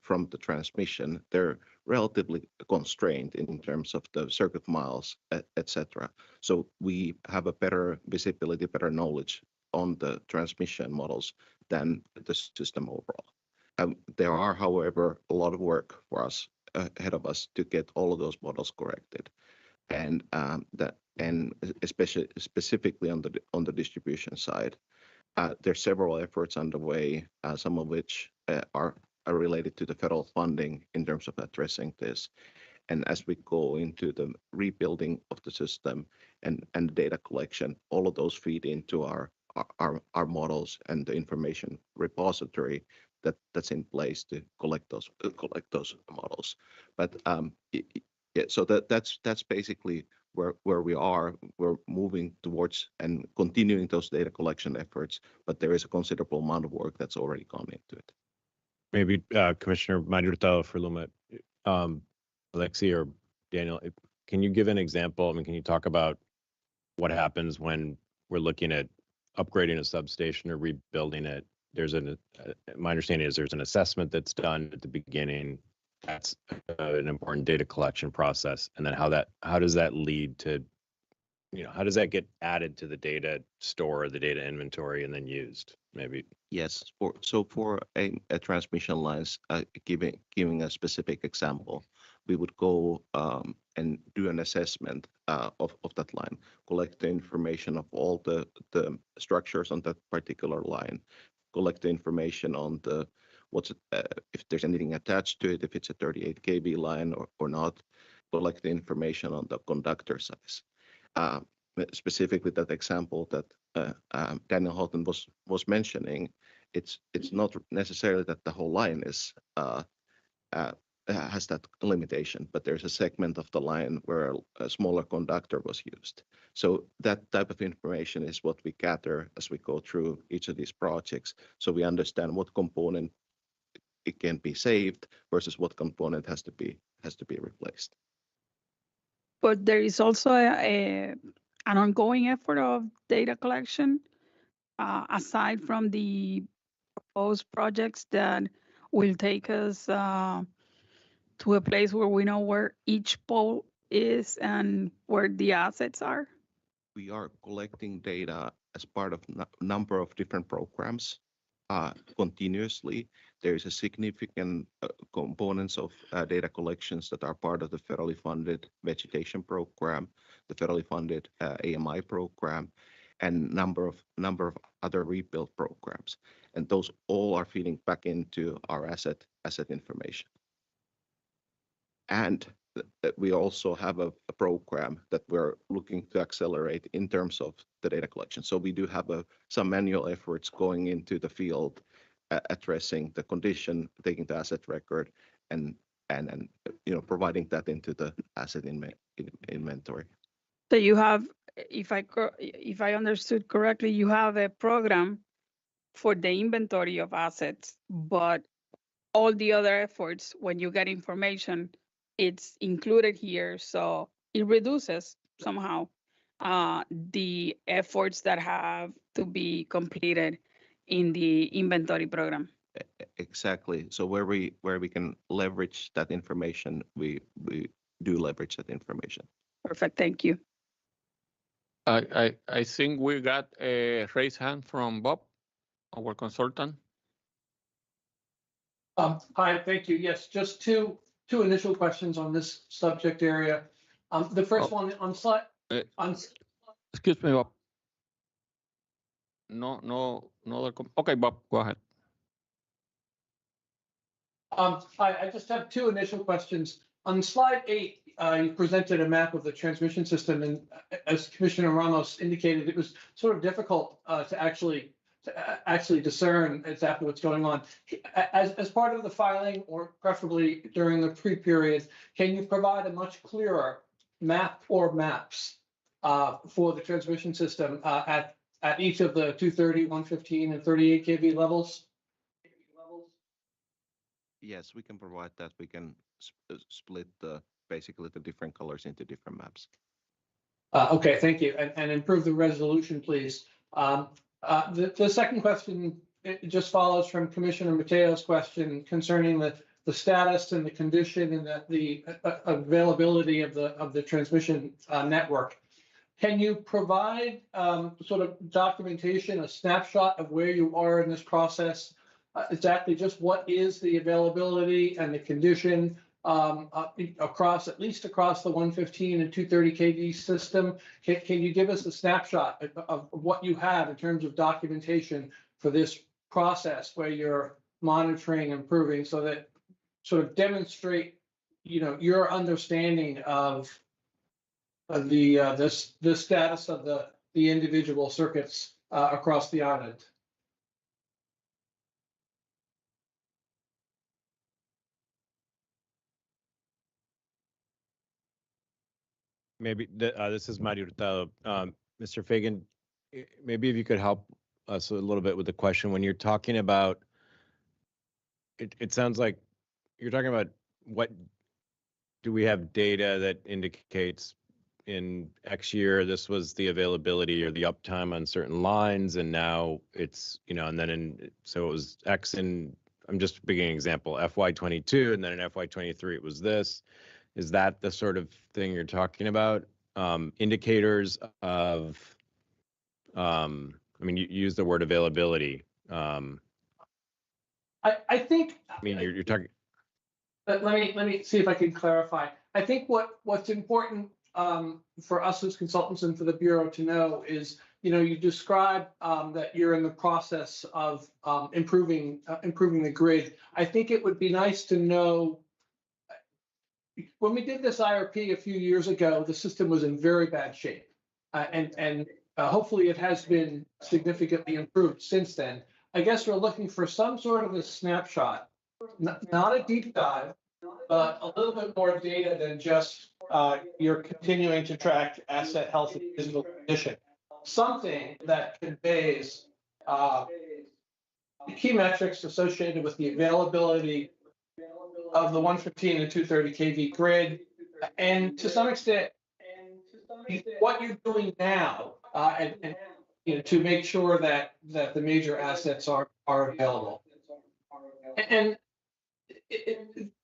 from the transmission, they're relatively constrained in terms of the circuit miles, etc. So we have a better visibility, better knowledge on the transmission models than the system overall. There are, however, a lot of work for us ahead of us to get all of those models corrected, and especially specifically on the distribution side. There's several efforts underway, some of which are related to the federal funding in terms of addressing this. And as we go into the rebuilding of the system and data collection, all of those feed into our models and the information repository that's in place to collect those models. But yeah, so that's basically where we are. We're moving towards and continuing those data collection efforts, but there is a considerable amount of work that's already gone into it. Maybe Commissioner Mario for Luma, Alexi or Daniel, can you give an example? I mean, can you talk about what happens when we're looking at upgrading a substation or rebuilding it? There's my understanding is there's an assessment that's done at the beginning. That's an important data collection process. And then how does that lead to, how does that get added to the data store, the data inventory, and then used? Maybe. Yes. For a transmission lines, giving a specific example, we would go and do an assessment of that line, collect the information of all the structures on that particular line, collect the information on if there's anything attached to it, if it's a 38 kV line or not, collect the information on the conductor size. Specifically, that example that Daniel Houghton was mentioning, it's not necessarily that the whole line is has that limitation, but there's a segment of the line where a smaller conductor was used. So that type of information is what we gather as we go through each of these projects, so we understand what component it can be saved versus what component has to be replaced. But there is also an ongoing effort of data collection aside from the proposed projects that will take us to a place where we know where each pole is and where the assets are? We are collecting data as part of a number of different programs continuously. There is a significant components of data collections that are part of the federally funded vegetation program, the federally funded AMI program, and number of other rebuild programs. And those all are feeding back into our asset information. And we also have a program that we're looking to accelerate in terms of the data collection. So we do have some manual efforts going into the field addressing the condition, taking the asset record, and providing that into the asset inventory. So you have, if I understood correctly, you have a program for the inventory of assets, but all the other efforts, when you get information, it's included here. So it reduces somehow the efforts that have to be completed in the inventory program. Exactly. So where we can leverage that information, we do leverage that information. Perfect. Thank you. I think we got a raised hand from Bob, our consultant. Hi, thank you. Yes, just two initial questions on this subject area. The first one on slide. Excuse me, Bob. No. Okay, Bob, go ahead. I just have two initial questions. On slide 8, you presented a map of the transmission system, and as Commissioner Ramos indicated, it was sort of difficult to actually discern exactly what's going on. As part of the filing, or preferably during the pre-period, can you provide a much clearer map or maps for the transmission system at each of the 230, 115, and 38 kV levels? Yes, we can provide that. We can split basically the different colors into different maps. Okay, thank you. And improve the resolution, please. The second question, it just follows from Commissioner Mateo's question concerning the status and the condition and the availability of the transmission network. Can you provide sort of documentation, a snapshot of where you are in this process? Exactly just what is the availability and the condition at least across the 115 and 230 kV system? Can you give us a snapshot of what you have in terms of documentation for this process where you're monitoring, improving, so that sort of demonstrate, your understanding of the status of the individual circuits across the island? Maybe this is Mario Hurtado. Mr. Fagan, maybe if you could help us a little bit with the question. When you're talking about, it sounds like you're talking about what do we have data that indicates in X year this was the availability or the uptime on certain lines, and now it's, and then so it was X, and I'm just picking an example, FY22, and then in FY23 it was this. Is that the sort of thing you're talking about? Indicators of, you use the word availability. I think. You're talking. Let me see if I can clarify. I think what's important for us as consultants and for the Bureau to know is, you describe that you're in the process of improving the grid. I think it would be nice to know. When we did this IRP a few years ago, the system was in very bad shape, and hopefully it has been significantly improved since then. I guess we're looking for some sort of a snapshot, not a deep dive, but a little bit more data than just you're continuing to track asset health and physical condition. Something that conveys the key metrics associated with the availability of the 115 and 230 kV grid, and to some extent, what you're doing now, and to make sure that the major assets are available. And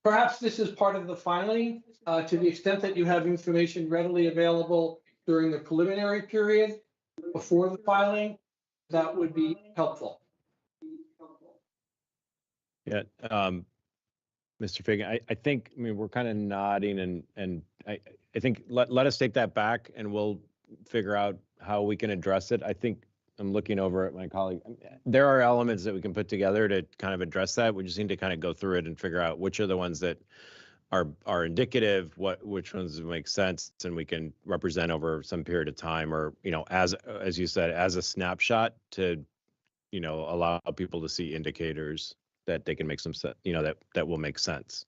perhaps this is part of the filing, to the extent that you have information readily available during the preliminary period before the filing, that would be helpful. Yeah. Mr. Fagan, I think, we're kind of nodding, and I think let us take that back and we'll figure out how we can address it. I think I'm looking over at my colleague. There are elements that we can put together to kind of address that. We just need to kind of go through it and figure out which are the ones that are indicative, which ones make sense, and we can represent over some period of time, or, as you said, as a snapshot to allow people to see indicators that they can make some sense, that will make sense.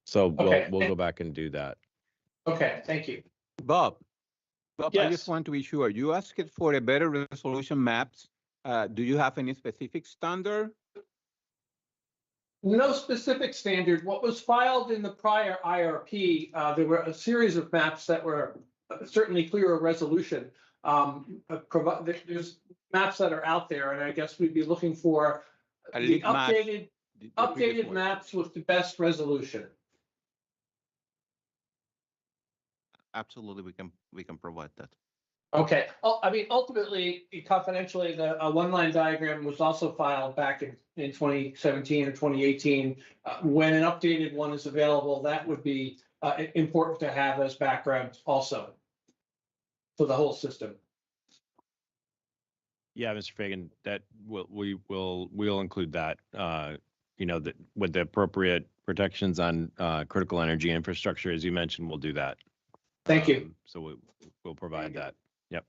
So Okay. we'll go back and do that. Okay, thank you. Bob, I Yes. just want to be sure, you asked for a better resolution maps. Do you have any specific standard? No specific standard. What was filed in the prior IRP, there were a series of maps that were certainly clearer resolution. There's maps that are out there, and I guess we'd be looking for A the lead match, updated the previous updated one. maps with the best resolution. Absolutely, we can provide that. Okay, I mean, ultimately, confidentially, the one-line diagram was also filed back in 2017 or 2018. When an updated one is available, that would be important to have as background also for the whole system. Yeah, Mr. Fagan, that we'll include that, that with the appropriate protections on critical energy infrastructure, as you mentioned, we'll do that. Thank you. So we'll provide that. Yep.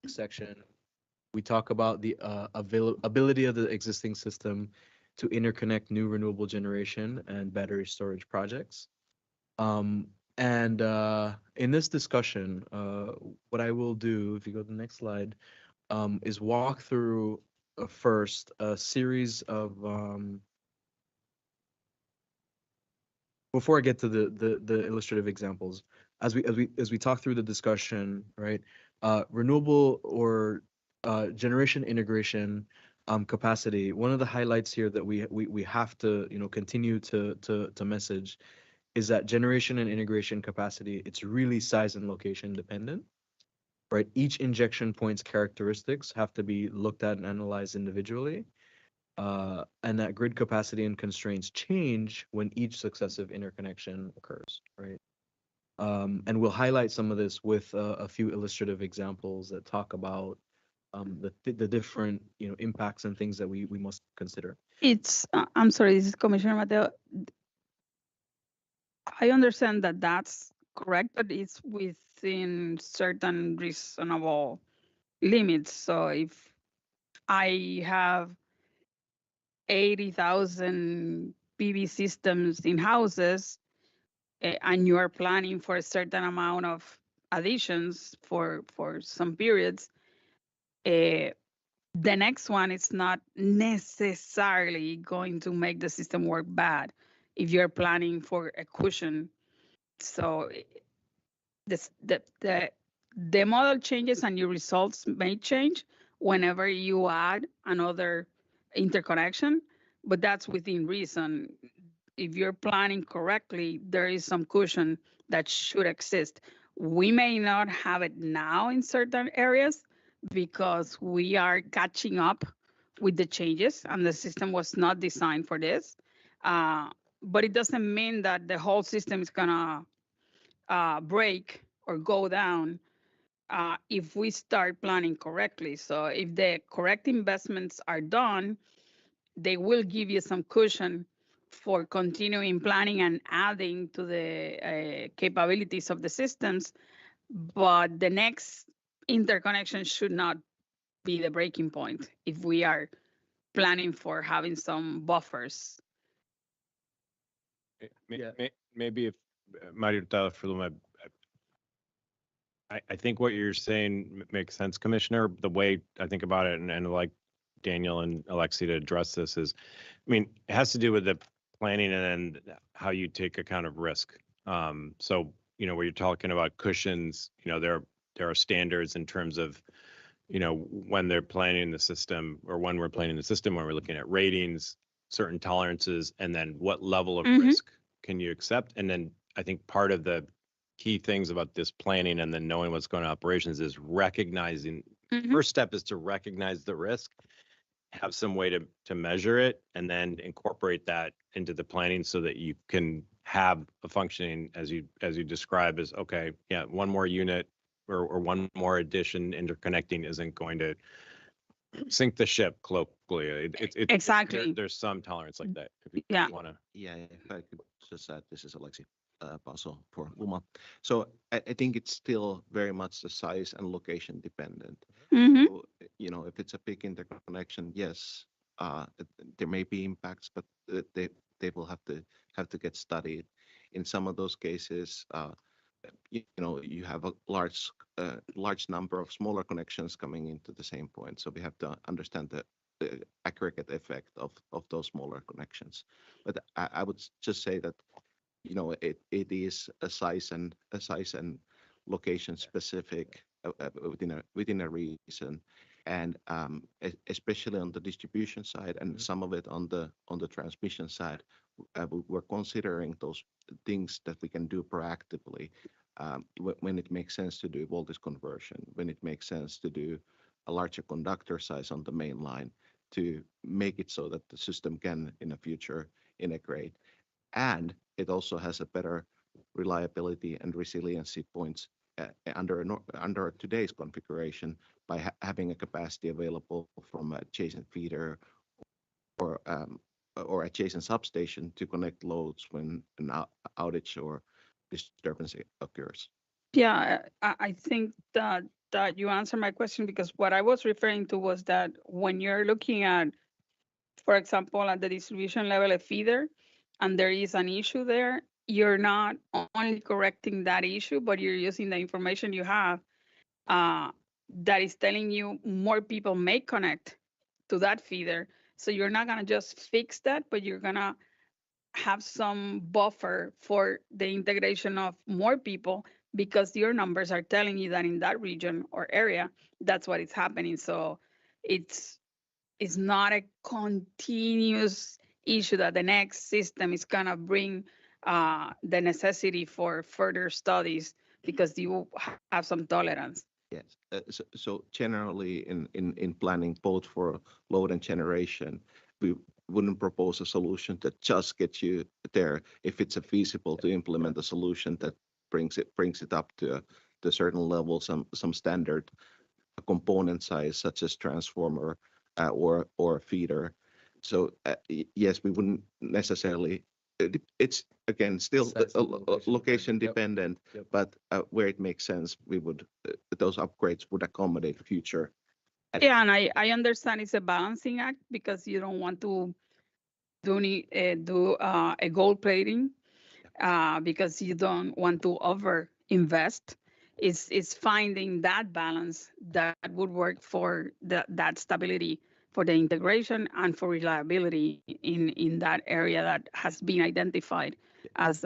Section, we talk about the ability of the existing system to interconnect new renewable generation and battery storage projects. And in this discussion, what I will do, if you go to the next slide, is walk through first a series of before I get to the illustrative examples, as we talk through the discussion, right? Renewable or generation integration capacity. One of the highlights here that we have to continue to message is that generation and integration capacity. It's really size and location dependent, right? Each injection point's characteristics have to be looked at and analyzed individually. And that grid capacity and constraints change when each successive interconnection occurs, right? And we'll highlight some of this with a few illustrative examples that talk about the different impacts and things that we must consider. It's, I'm sorry, this is Commissioner Mateo. I understand that that's correct, but it's within certain reasonable limits. So if I have 80,000 PV systems in houses, and you are planning for a certain amount of additions for some periods, the next one is not necessarily going to make the system work bad if you're planning for a cushion. So the model changes and your results may change whenever you add another interconnection, but that's within reason. If you're planning correctly, there is some cushion that should exist. We may not have it now in certain areas because we are catching up with the changes and the system was not designed for this. But it doesn't mean that the whole system is gonna break or go down if we start planning correctly. So if the correct investments are done, they will give you some cushion for continuing planning and adding to the capabilities of the systems. But the next interconnection should not be the breaking point if we are planning for having some buffers. Maybe if Mario Hurtado for Luma, I think what you're saying makes sense, Commissioner. The way I think about it, and like Daniel and Alexi to address this is, it has to do with the planning and then how you take account of risk. So where you're talking about cushions, there are standards in terms of, when they're planning the system or when we're planning the system, when we're looking at ratings, certain tolerances, and then what level of risk can you accept? And then I think part of the key things about this planning and then knowing what's going on in operations is recognizing, first step is to recognize the risk, have some way to measure it, and then incorporate that into the planning so that you can have a functioning, as you describe, as, okay, yeah, one more unit or one more addition interconnecting isn't going to sink the ship colloquially. Exactly. There's some tolerance like that. If you want to. Yeah, if I could just add, this is Alexi Paso for Luma. So I think it's still very much the size and location dependent. So, if it's a big interconnection, yes, there may be impacts, but they will have to get studied. In some of those cases, you have a large number of smaller connections coming into the same point. So we have to understand the aggregate effect of those smaller connections. But I would just say that it is a size and location specific within a region, and especially on the distribution side and some of it on the transmission side, we're considering those things that we can do proactively when it makes sense to do voltage conversion, when it makes sense to do a larger conductor size on the main line to make it so that the system can in the future integrate. And it also has a better reliability and resiliency points under today's configuration by having a capacity available from adjacent feeder or adjacent substation to connect loads when an outage or disturbance occurs. Yeah, I think that you answered my question, because what I was referring to was that when you're looking at, for example, at the distribution level of feeder, and there is an issue there, you're not only correcting that issue, but you're using the information you have that is telling you more people may connect to that feeder. So you're not gonna just fix that, but you're gonna have some buffer for the integration of more people, because your numbers are telling you that in that region or area, that's what is happening. So it's not a continuous issue that the next system is gonna bring the necessity for further studies because you have some tolerance. Yes. So generally in planning both for load and generation, we wouldn't propose a solution that just gets you there. If it's feasible to implement a solution that brings it up to a certain level, some standard component size, such as transformer or feeder. So yes, we wouldn't necessarily. It's again still location dependent, but where it makes sense, we would those upgrades would accommodate future. Yeah, and I understand it's a balancing act, because you don't want to do a gold plating because you don't want to over invest. It's finding that balance that would work for that stability, for the integration, and for reliability in that area that has been identified as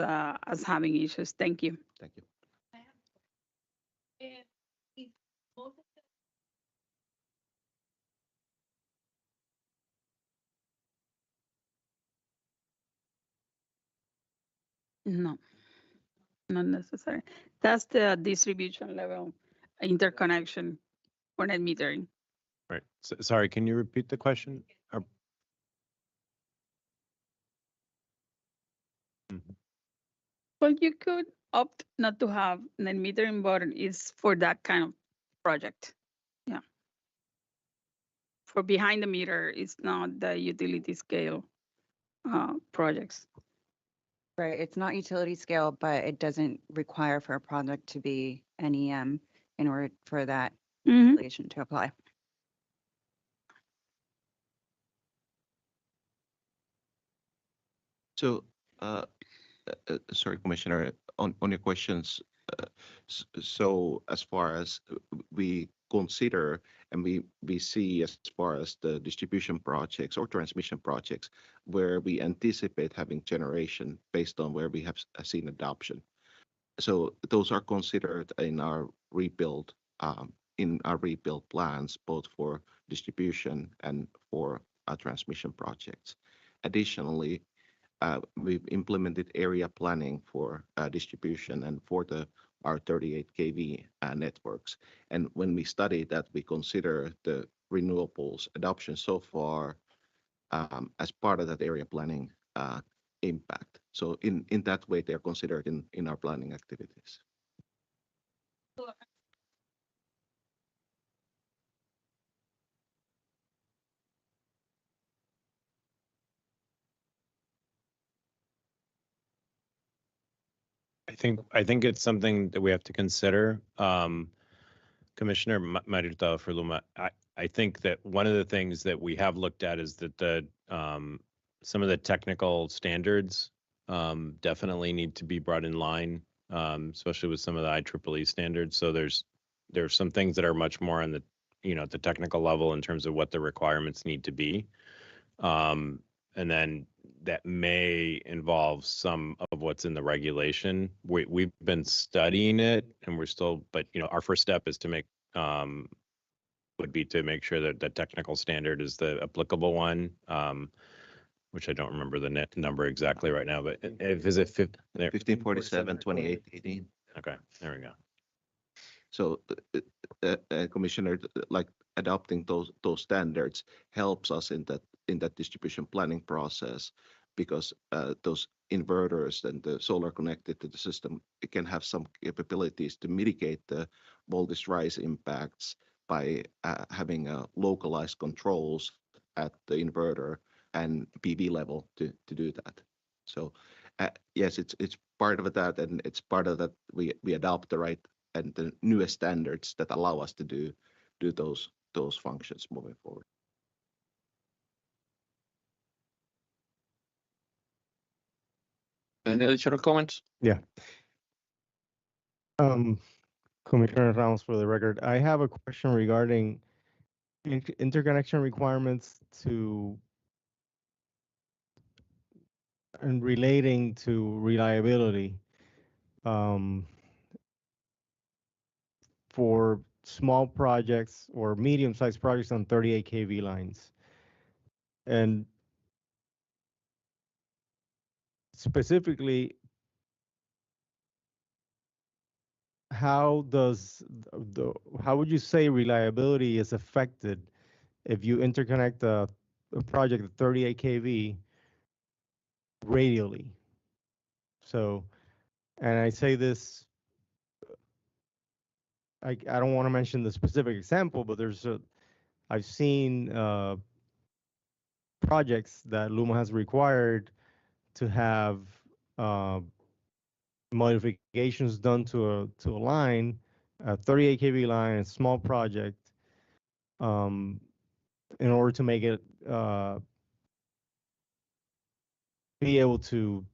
having issues. Thank you. Thank you. No, not necessary. That's the distribution level interconnection or net metering. Right. So, sorry, can you repeat the question? Well, you could opt not to have net metering, but it's for that kind of project. Yeah. For behind the meter, it's not the utility scale projects. Right, it's not utility scale, but it doesn't require for a project to be NEM in order for that regulation to apply. So, sorry, Commissioner, on your questions. So as far as we consider and we see as far as the distribution projects or transmission projects where we anticipate having generation based on where we have seen adoption. So those are considered in our rebuild plans, both for distribution and for transmission projects. Additionally, we've implemented area planning for distribution and for our 38 kV networks. And when we study that, we consider the renewables adoption so far as part of that area planning impact. So in that way, they're considered in our planning activities. I think it's something that we have to consider. Commissioner Marita for Luma, I think that one of the things that we have looked at is that some of the technical standards definitely need to be brought in line, especially with some of the IEEE standards. So there's some things that are much more on the at the technical level in terms of what the requirements need to be, and then that may involve some of what's in the regulation. We've been studying it, and we're still, but our first step is to make would be to make sure that the technical standard is the applicable one, which I don't remember the net number exactly right now, but is it 1547, 2818. Okay, there we go. So, Commissioner, like adopting those standards helps us in that distribution planning process, because those inverters and the solar connected to the system, it can have some capabilities to mitigate the voltage rise impacts by having localized controls at the inverter and PV level to do that. So yes, it's part of that, and it's part of that we adopt the right and the newest standards that allow us to do those functions moving forward. Any additional comments? Yeah. Commissioner Ramos, for the record, I have a question regarding interconnection requirements and relating to reliability for small projects or medium-sized projects on 38 kV lines. And specifically, how would you say reliability is affected if you interconnect a project at 38 kV radially? So, and I say this, I don't want to mention the specific example, but I've seen projects that Luma has required to have modifications done to a line, a 38 kV line, a small project, in order to make it be able to,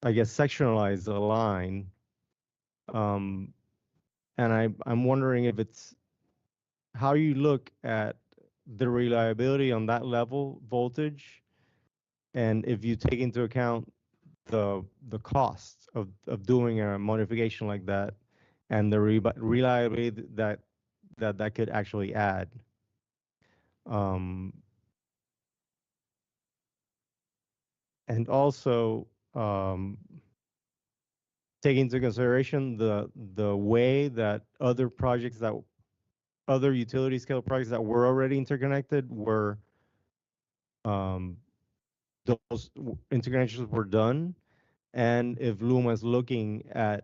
I guess, sectionalize the line. And I'm wondering if it's how you look at the reliability on that level voltage, and if you take into account the cost of doing a modification like that, and the reliability that could actually add. And also take into consideration the way that other utility scale projects that were already interconnected were those interconnections were done, and if Luma is looking at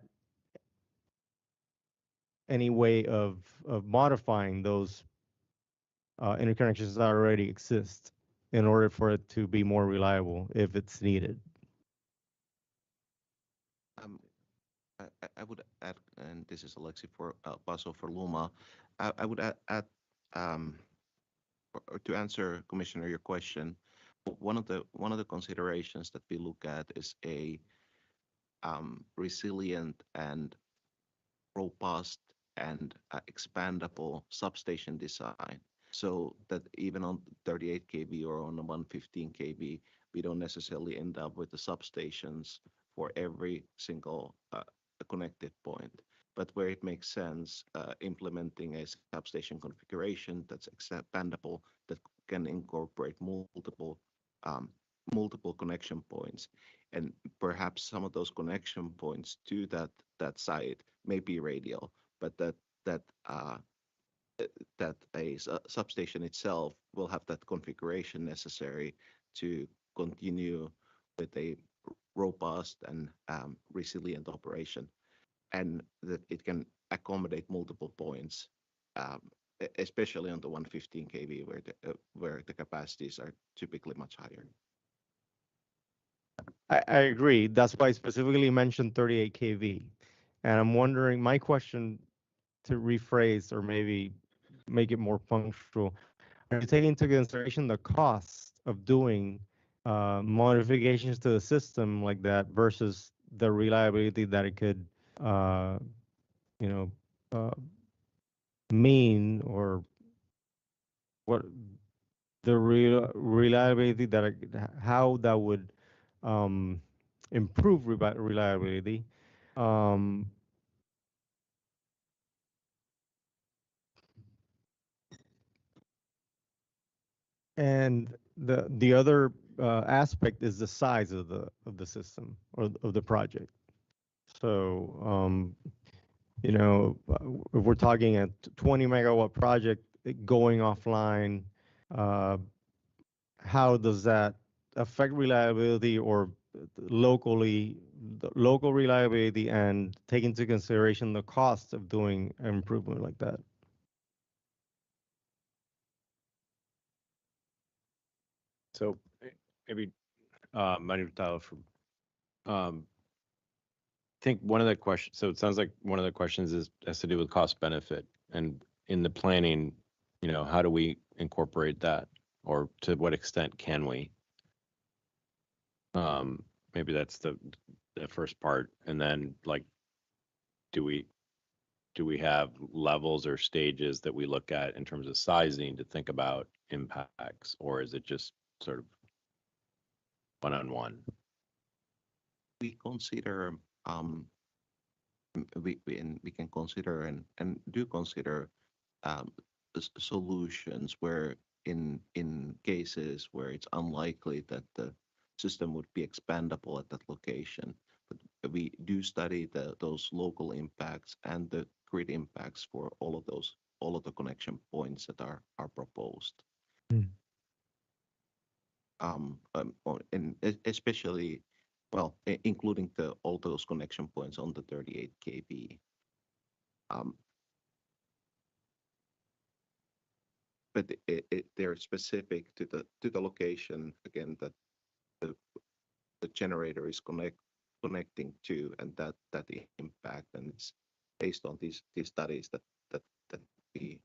any way of modifying those interconnections that already exist in order for it to be more reliable if it's needed. I would add, and this is Alexi for Paso for Luma. I would add to answer, Commissioner, your question. One of the considerations that we look at is a resilient and robust and expandable substation design, so that even on 38 kV or on the 115 kV, we don't necessarily end up with the substations for every single connected point. But where it makes sense, implementing a substation configuration that's expandable, that can incorporate multiple connection points, and perhaps some of those connection points to that site may be radial, but that a substation itself will have that configuration necessary to continue with a robust and resilient operation, and that it can accommodate multiple points, especially on the 115 kV where the capacities are typically much higher. I agree. That's why I specifically mentioned 38 kV. And I'm wondering, my question, to rephrase or maybe make it more functional, are you taking into consideration the cost of doing modifications to the system like that versus the reliability that it could, mean, or what the reliability that how that would improve reliability? And the other aspect is the size of the system or of the project. So if we're talking a 20 megawatt project going offline, how does that affect reliability, or the local reliability, and take into consideration the cost of doing an improvement like that? So maybe Mario Hurtado I think one of the questions, so it sounds like one of the questions has to do with cost benefit, and in the planning, how do we incorporate that, or to what extent can we? Maybe that's the first part, and then do we have levels or stages that we look at in terms of sizing to think about impacts, or is it just sort of one-on-one? We consider we can consider and do consider solutions where in cases where it's unlikely that the system would be expandable at that location, but we do study those local impacts and the grid impacts for all of the connection points that are proposed. And especially, well, including all those connection points on the 38 kV. But they're specific to the location, again, that the generator is connecting to, and that impact, and it's based on these studies that we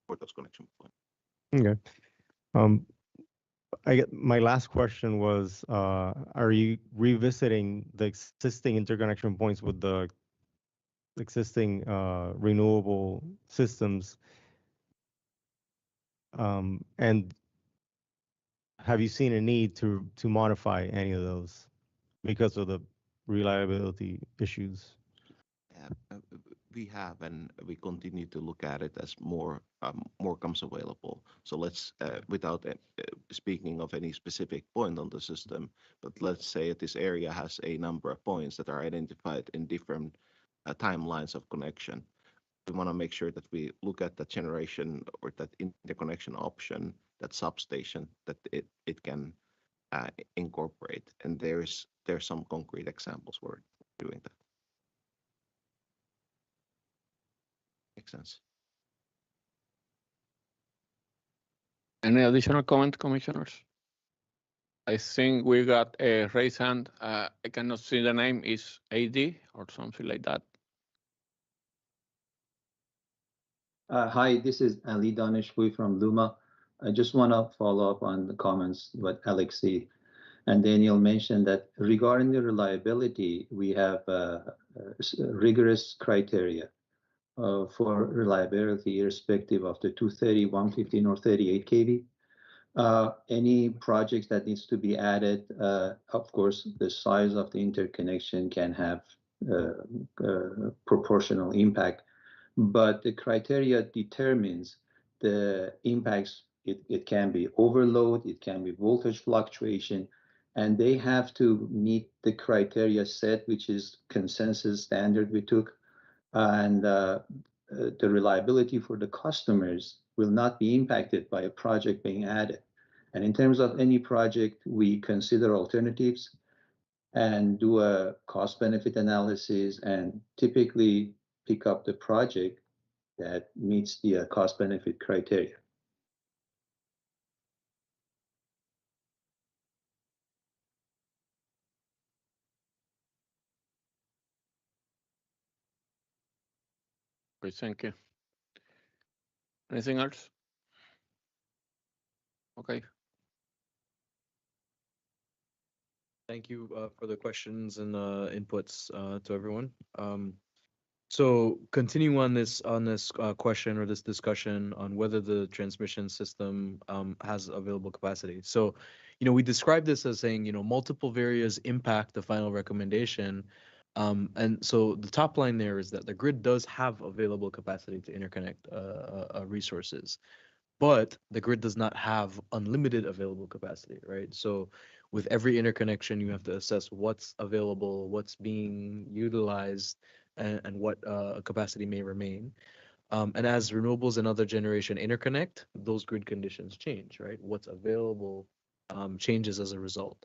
for those connection points. Okay. My last question was, are you revisiting the existing interconnection points with the existing renewable systems? And have you seen a need to modify any of those because of the reliability issues? We have, and we continue to look at it as more comes available. So let's, without speaking of any specific point on the system, but let's say this area has a number of points that are identified in different timelines of connection. We want to make sure that we look at the generation or that interconnection option, that substation, that it can incorporate. And there's some concrete examples where we're doing that. Makes sense. Any additional comment, commissioners? I think we got a raised hand. I cannot see the name. Is AD or something like that? Hi, this is Ali Danishpui from Luma. I just want to follow up on the comments what Alexei and Daniel mentioned, that regarding the reliability, we have rigorous criteria for reliability irrespective of the 230, 115, or 38 kV. Any projects that needs to be added, of course, the size of the interconnection can have proportional impact, but the criteria determines the impacts. It can be overload, it can be voltage fluctuation, and they have to meet the criteria set, which is consensus standard we took, and the reliability for the customers will not be impacted by a project being added. And in terms of any project, we consider alternatives and do a cost-benefit analysis and typically pick up the project that meets the cost-benefit criteria. Okay, thank you. Anything else? Okay. Thank you for the questions and inputs to everyone. So continuing on this question or this discussion on whether the transmission system has available capacity. So, we describe this as saying, multiple variables impact the final recommendation. And so the top line there is that the grid does have available capacity to interconnect resources, but the grid does not have unlimited available capacity, right? So with every interconnection, you have to assess what's available, what's being utilized, and what capacity may remain. And as renewables and other generation interconnect, those grid conditions change, right? What's available changes as a result.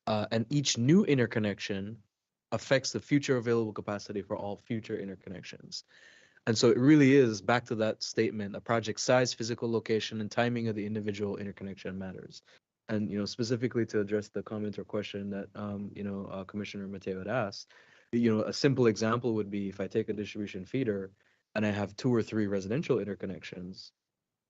And each new interconnection affects the future available capacity for all future interconnections. And so it really is back to that statement, a project size, physical location, and timing of the individual interconnection matters. And, specifically to address the comment or question that, Commissioner Mateo had asked, a simple example would be if I take a distribution feeder and I have 2 or 3 residential interconnections,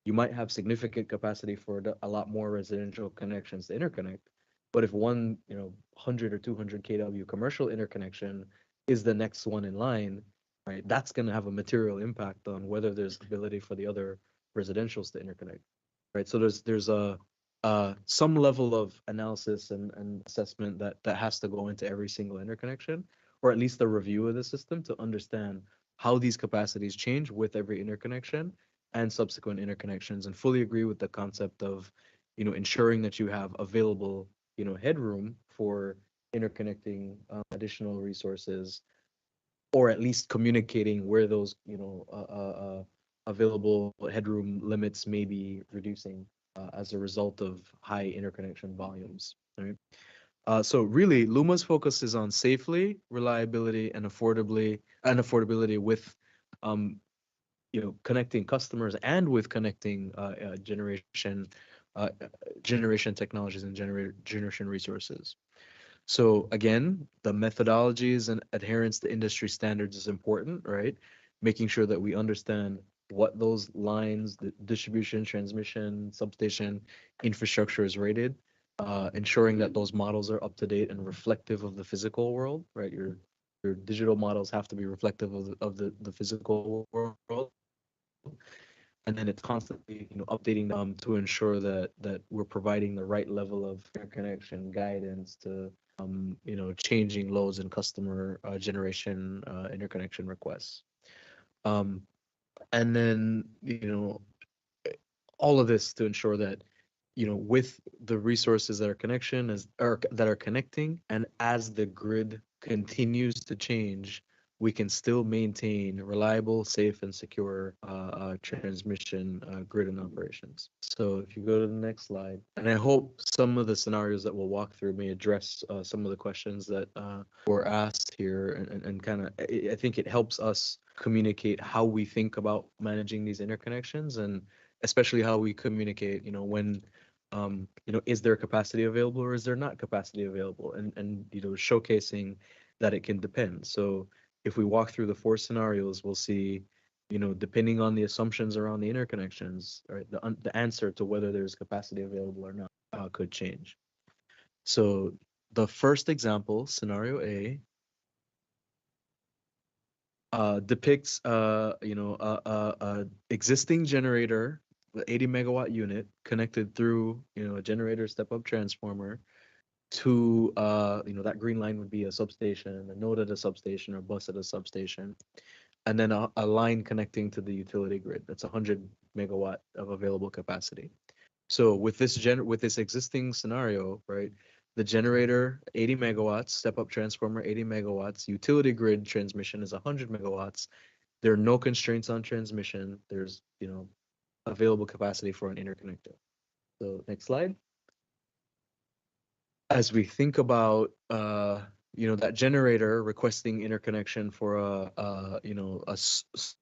you might have significant capacity for a lot more residential connections to interconnect. But if one, 100 or 200 kW commercial interconnection is the next one in line, right, that's going to have a material impact on whether there's ability for the other residentials to interconnect, right? So there's some level of analysis and assessment that has to go into every single interconnection, or at least a review of the system to understand how these capacities change with every interconnection and subsequent interconnections, and fully agree with the concept of, ensuring that you have available, headroom for interconnecting additional resources, or at least communicating where those, available headroom limits may be reducing as a result of high interconnection volumes, right? So really, LUMA's focus is on safely, reliability, and affordability with, connecting customers and with connecting generation technologies and generation resources. So again, the methodologies and adherence to industry standards is important, right? Making sure that we understand what those lines, the distribution, transmission, substation infrastructure is rated, ensuring that those models are up to date and reflective of the physical world, right? Your digital models have to be reflective of the physical world. And then it's constantly, updating them to ensure that we're providing the right level of interconnection guidance to, changing loads and customer generation interconnection requests. And then, all of this to ensure that, with the resources that are connecting, and as the grid continues to change, we can still maintain reliable, safe, and secure transmission grid and operations. So if you go to the next slide, and I hope some of the scenarios that we'll walk through may address some of the questions that were asked here, and kind of, I think it helps us communicate how we think about managing these interconnections, and especially how we communicate, when, is there capacity available or is there not capacity available, and showcasing that it can depend. So if we walk through the 4 scenarios, we'll see, depending on the assumptions around the interconnections, right, the answer to whether there's capacity available or not could change. So the first example, scenario A, depicts, existing generator the 80 megawatt unit connected through, a generator step-up transformer to, that green line would be a substation, a node at a substation, or bus at a substation, and then a line connecting to the utility grid. That's 100 megawatt of available capacity. So with this existing scenario, right, the generator 80 megawatts, step-up transformer 80 megawatts, utility grid transmission is 100 megawatts. There are no constraints on transmission. There's, available capacity for an interconnector. So next slide. As we think about, that generator requesting interconnection for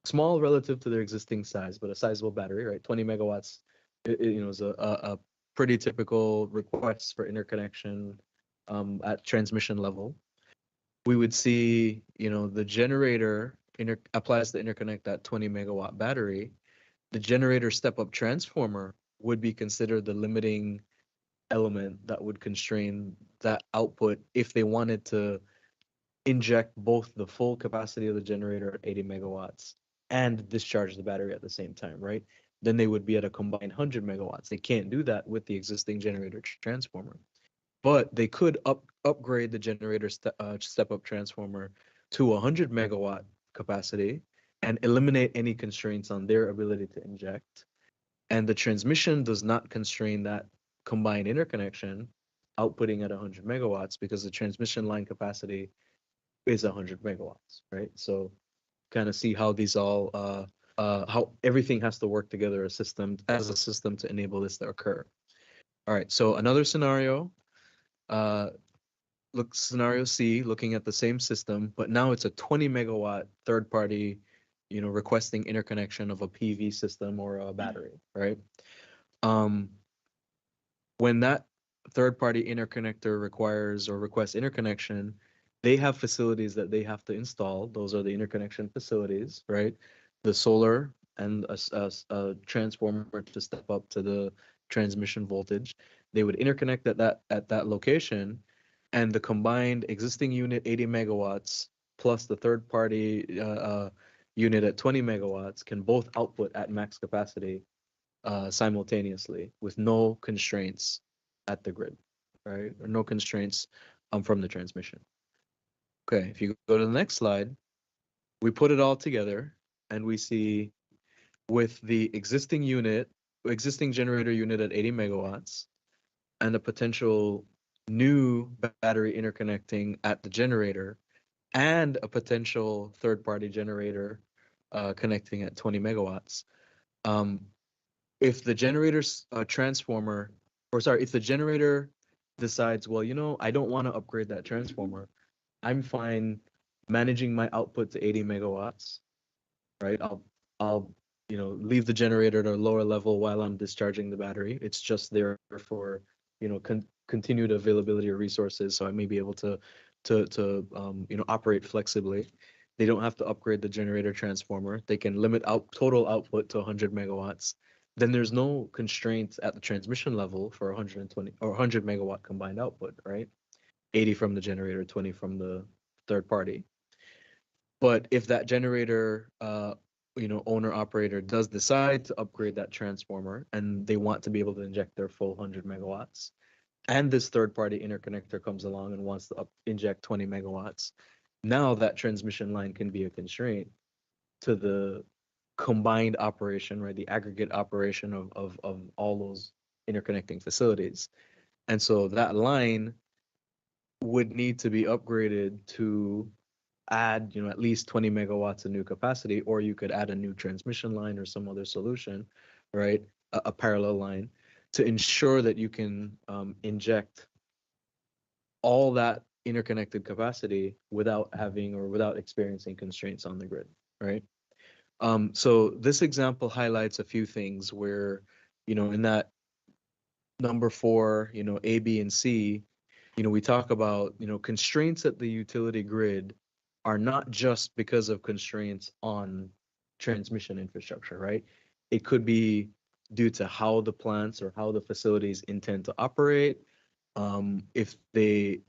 small relative to their existing size, but a sizable battery, right? 20 megawatts, is a pretty typical request for interconnection at transmission level. We would see, the generator applies to interconnect that 20 megawatt battery. The generator step-up transformer would be considered the limiting element that would constrain that output if they wanted to inject both the full capacity of the generator at 80 megawatts and discharge the battery at the same time, right? Then they would be at a combined 100 megawatts. They can't do that with the existing generator transformer, but they could upgrade the generator step-up transformer to 100 megawatt capacity and eliminate any constraints on their ability to inject. And the transmission does not constrain that combined interconnection outputting at 100 megawatts because the transmission line capacity is 100 megawatts, right? So kind of see how these all, how everything has to work together as a system to enable this to occur. All right, so another scenario, scenario C, looking at the same system, but now it's a 20 megawatt third party, requesting interconnection of a PV system or a battery, right? When that third party interconnector requests interconnection, they have facilities that they have to install. Those are the interconnection facilities, right? The solar and a transformer to step up to the transmission voltage. They would interconnect at that location, and the combined existing unit 80 megawatts plus the third party unit at 20 megawatts can both output at max capacity simultaneously with no constraints at the grid, right? Or no constraints from the transmission. Okay, if you go to the next slide, we put it all together and we see with the existing generator unit at 80 megawatts and a potential new battery interconnecting at the generator and a potential third-party generator connecting at 20 megawatts. If the generator's transformer, if the generator decides, well, I don't want to upgrade that transformer, I'm fine managing my output to 80 megawatts, right? I'll leave the generator at a lower level while I'm discharging the battery. It's just there for, continued availability of resources, so I may be able to operate flexibly. They don't have to upgrade the generator transformer. They can limit total output to 100 megawatts. Then there's no constraints at the transmission level for 120 or 100 megawatt combined output, right? 80 from the generator, 20 from the third party. But if that generator, owner operator does decide to upgrade that transformer and they want to be able to inject their full 100 megawatts, and this third party interconnector comes along and wants to inject 20 megawatts, now that transmission line can be a constraint to the combined operation, right? The aggregate operation of all those interconnecting facilities. And so that line would need to be upgraded to add, at least 20 megawatts of new capacity, or you could add a new transmission line or some other solution, right? A parallel line to ensure that you can inject all that interconnected capacity without experiencing constraints on the grid, right? So this example highlights a few things where, in that number 4, A, B, and C, we talk about, constraints at the utility grid are not just because of constraints on transmission infrastructure, right? It could be due to how the plants or how the facilities intend to operate. If they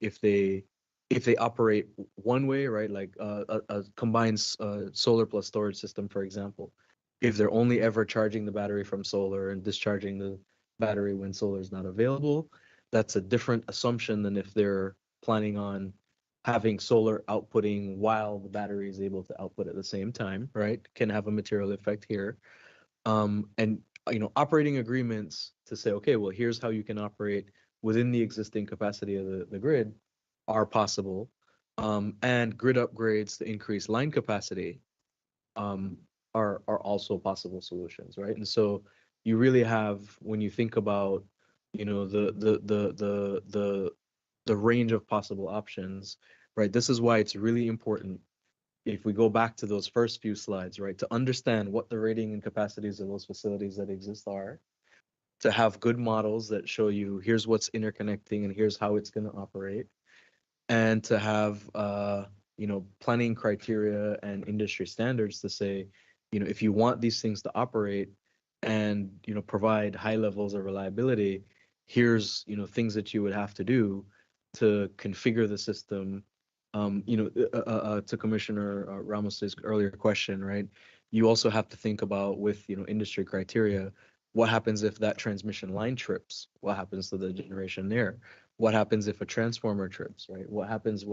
operate one way, right, like a combined solar plus storage system, for example, If they're only ever charging the battery from solar and discharging the battery when solar is not available, that's a different assumption than if they're planning on having solar outputting while the battery is able to output at the same time, right? Can have a material effect here. And operating agreements to say, okay, well, here's how you can operate within the existing capacity of the grid are possible. And grid upgrades to increase line capacity are also possible solutions, right? And so you really have, when you think about, the range of possible options, right? This is why it's really important, if we go back to those first few slides, right, to understand what the rating and capacities of those facilities that exist are, to have good models that show you here's what's interconnecting and here's how it's going to operate, and to have planning criteria and industry standards to say, if you want these things to operate and provide high levels of reliability, here's things that you would have to do to configure the system. To Commissioner Ramos's earlier question, right? You also have to think about with industry criteria, what happens if that transmission line trips? What happens to the generation there? What happens if a transformer trips, right? What happens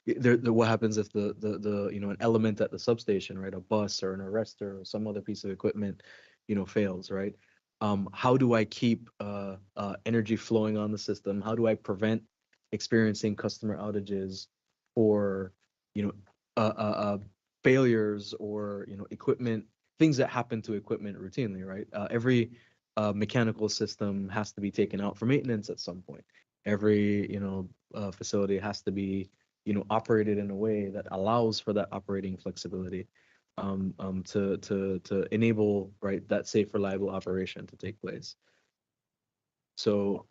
if an element at the substation, right, a bus or an arrestor or some other piece of equipment, fails, right? How do I keep energy flowing on the system? How do I prevent experiencing customer outages or failures or equipment, things that happen to equipment routinely, right? Every mechanical system has to be taken out for maintenance at some point. Every facility has to be operated in a way that allows for that operating flexibility to enable, right, that safe, reliable operation to take place. So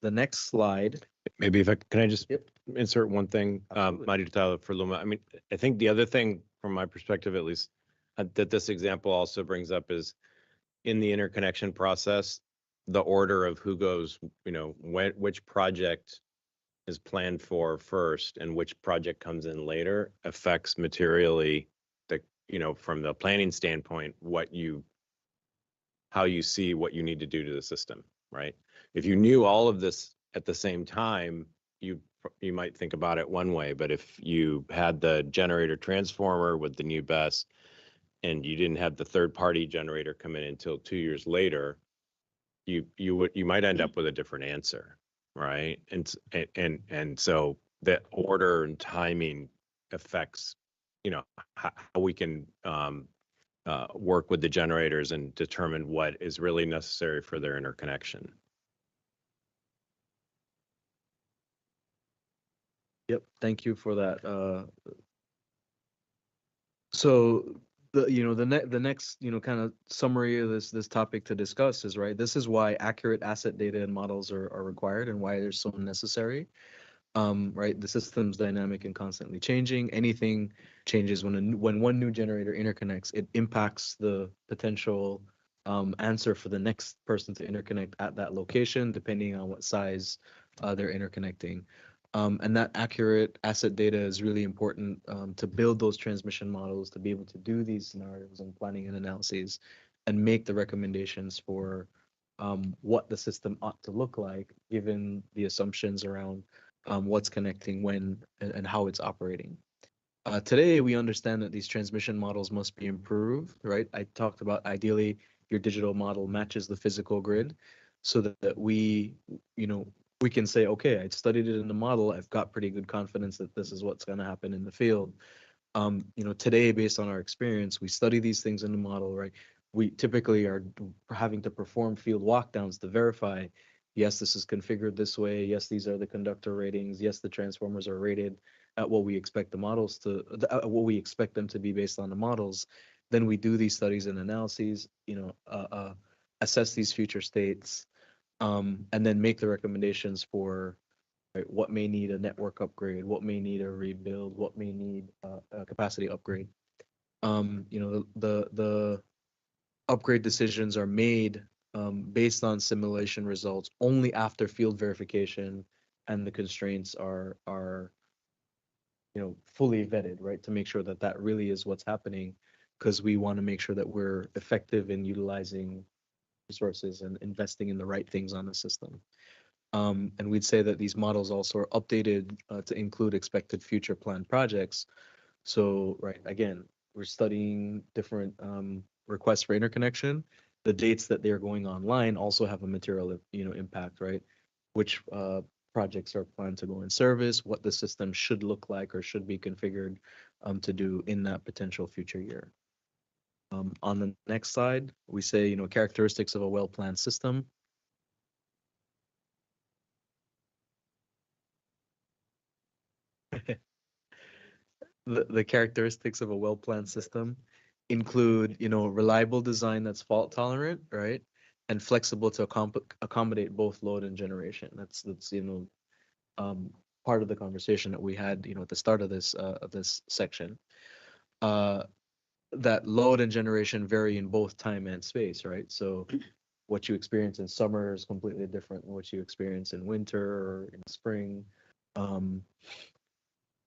the next slide. Maybe can I just insert one thing, Mario Hurtado for Luma. I mean, I think the other thing from my perspective, at least, that this example also brings up is in the interconnection process, the order of who goes, which project is planned for first and which project comes in later affects materially from the planning standpoint, how you see what you need to do to the system, right? If you knew all of this at the same time, you might think about it one way, but if you had the generator transformer with the new BESS and you didn't have the third-party generator come in until 2 years later, you might end up with a different answer, right? And so the order and timing affects, how we can work with the generators and determine what is really necessary for their interconnection. Yep, thank you for that. So the next kind of summary of this topic to discuss is, right, this is why accurate asset data and models are required and why they're so necessary. Right, the system's dynamic and constantly changing. Anything changes when one new generator interconnects, it impacts the potential answer for the next person to interconnect at that location, depending on what size they're interconnecting. And that accurate asset data is really important to build those transmission models, to be able to do these scenarios and planning and analyses and make the recommendations for what the system ought to look like, given the assumptions around what's connecting when and how it's operating. Today, we understand that these transmission models must be improved, right? I talked about ideally your digital model matches the physical grid so that we can say, okay, I studied it in the model. I've got pretty good confidence that this is what's going to happen in the field. Today, based on our experience, we study these things in the model, right? We typically are having to perform field walkdowns to verify, yes, this is configured this way. Yes, these are the conductor ratings. Yes, the transformers are rated at what we expect the models to, what we expect them to be based on the models. Then we do these studies and analyses, assess these future states, and then make the recommendations for, right, what may need a network upgrade, what may need a rebuild, what may need a capacity upgrade. The upgrade decisions are made based on simulation results only after field verification and the constraints are fully vetted, right, to make sure that that really is what's happening. because we want to make sure that we're effective in utilizing resources and investing in the right things on the system. And we'd say that these models also are updated to include expected future planned projects. So, right, again, we're studying different requests for interconnection. The dates that they're going online also have a material, impact, right? Which projects are planned to go in service, what the system should look like or should be configured to do in that potential future year. On the next slide, we say, characteristics of a well-planned system. The characteristics of a well-planned system include, reliable design that's fault tolerant, right? And flexible to accommodate both load and generation. That's part of the conversation that we had, at the start of this section. That load and generation vary in both time and space, right? So what you experience in summer is completely different than what you experience in winter or in spring.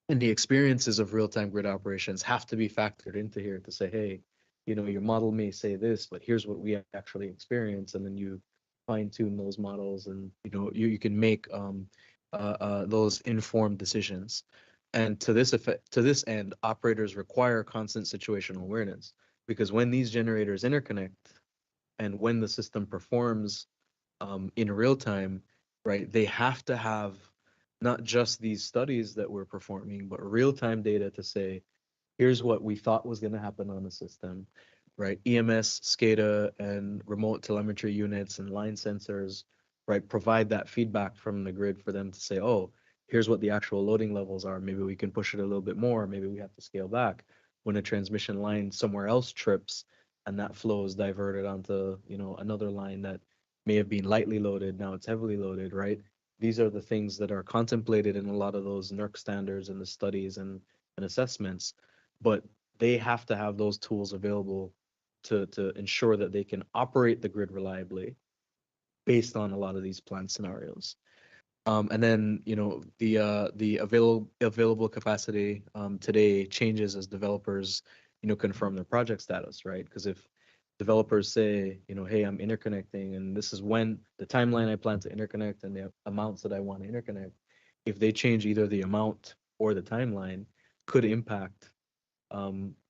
And the experiences of real-time grid operations have to be factored into here to say, hey, your model may say this, but here's what we actually experience. And then you fine-tune those models and, you can make those informed decisions. And to this end, operators require constant situational awareness, because when these generators interconnect and when the system performs in real time, right, they have to have not just these studies that we're performing, but real-time data to say, here's what we thought was going to happen on the system, right? EMS, SCADA, and remote telemetry units and line sensors, right, provide that feedback from the grid for them to say, oh, here's what the actual loading levels are. Maybe we can push it a little bit more. Maybe we have to scale back. When a transmission line somewhere else trips and that flow is diverted onto, another line that may have been lightly loaded, now it's heavily loaded, right? These are the things that are contemplated in a lot of those NERC standards and the studies and assessments, but they have to have those tools available to ensure that they can operate the grid reliably based on a lot of these planned scenarios. And then, the available capacity today changes as developers, confirm their project status, right? Because if developers say, hey, I'm interconnecting, and this is when the timeline I plan to interconnect and the amounts that I want to interconnect, if they change either the amount or the timeline, could impact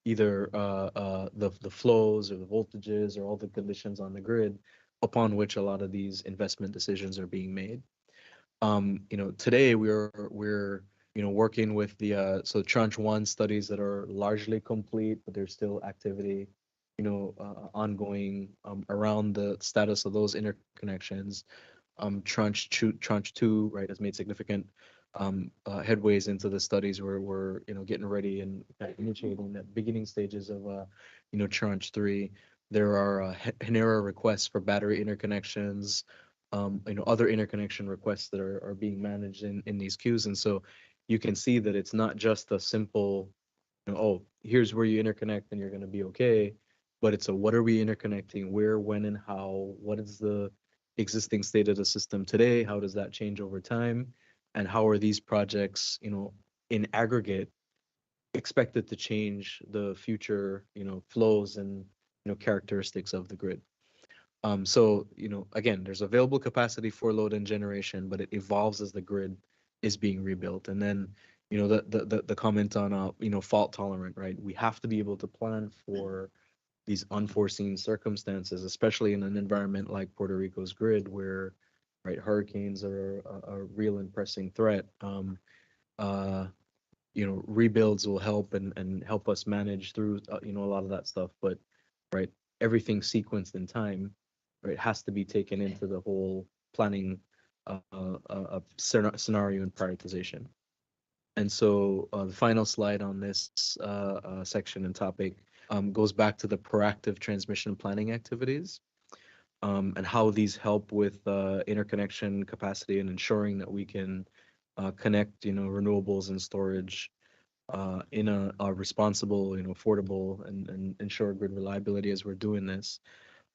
either the flows or the voltages or all the conditions on the grid upon which a lot of these investment decisions are being made. Today we're working with the so tranche 1 studies that are largely complete, but there's still activity ongoing around the status of those interconnections. Tranche 2, right, has made significant headways into the studies where we're getting ready and initiating the beginning stages of tranche 3. There are NEPR requests for battery interconnections, other interconnection requests that are being managed in these queues. And so you can see that it's not just a simple, oh, here's where you interconnect and you're going to be okay, but it's a what are we interconnecting, where, when, and how, what is the existing state of the system today, how does that change over time, and how are these projects, in aggregate, expected to change the future, flows and, characteristics of the grid. So, again, there's available capacity for load and generation, but it evolves as the grid is being rebuilt. And then, the comment on, fault tolerant, right? We have to be able to plan for these unforeseen circumstances, especially in an environment like Puerto Rico's grid, where, right, hurricanes are a real and pressing threat. Rebuilds will help and help us manage through, a lot of that stuff. But, right, everything sequenced in time, right, has to be taken into the whole planning scenario and prioritization. And so the final slide on this section and topic goes back to the proactive transmission planning activities and how these help with interconnection capacity and ensuring that we can connect, renewables and storage in a responsible, affordable and ensure grid reliability as we're doing this.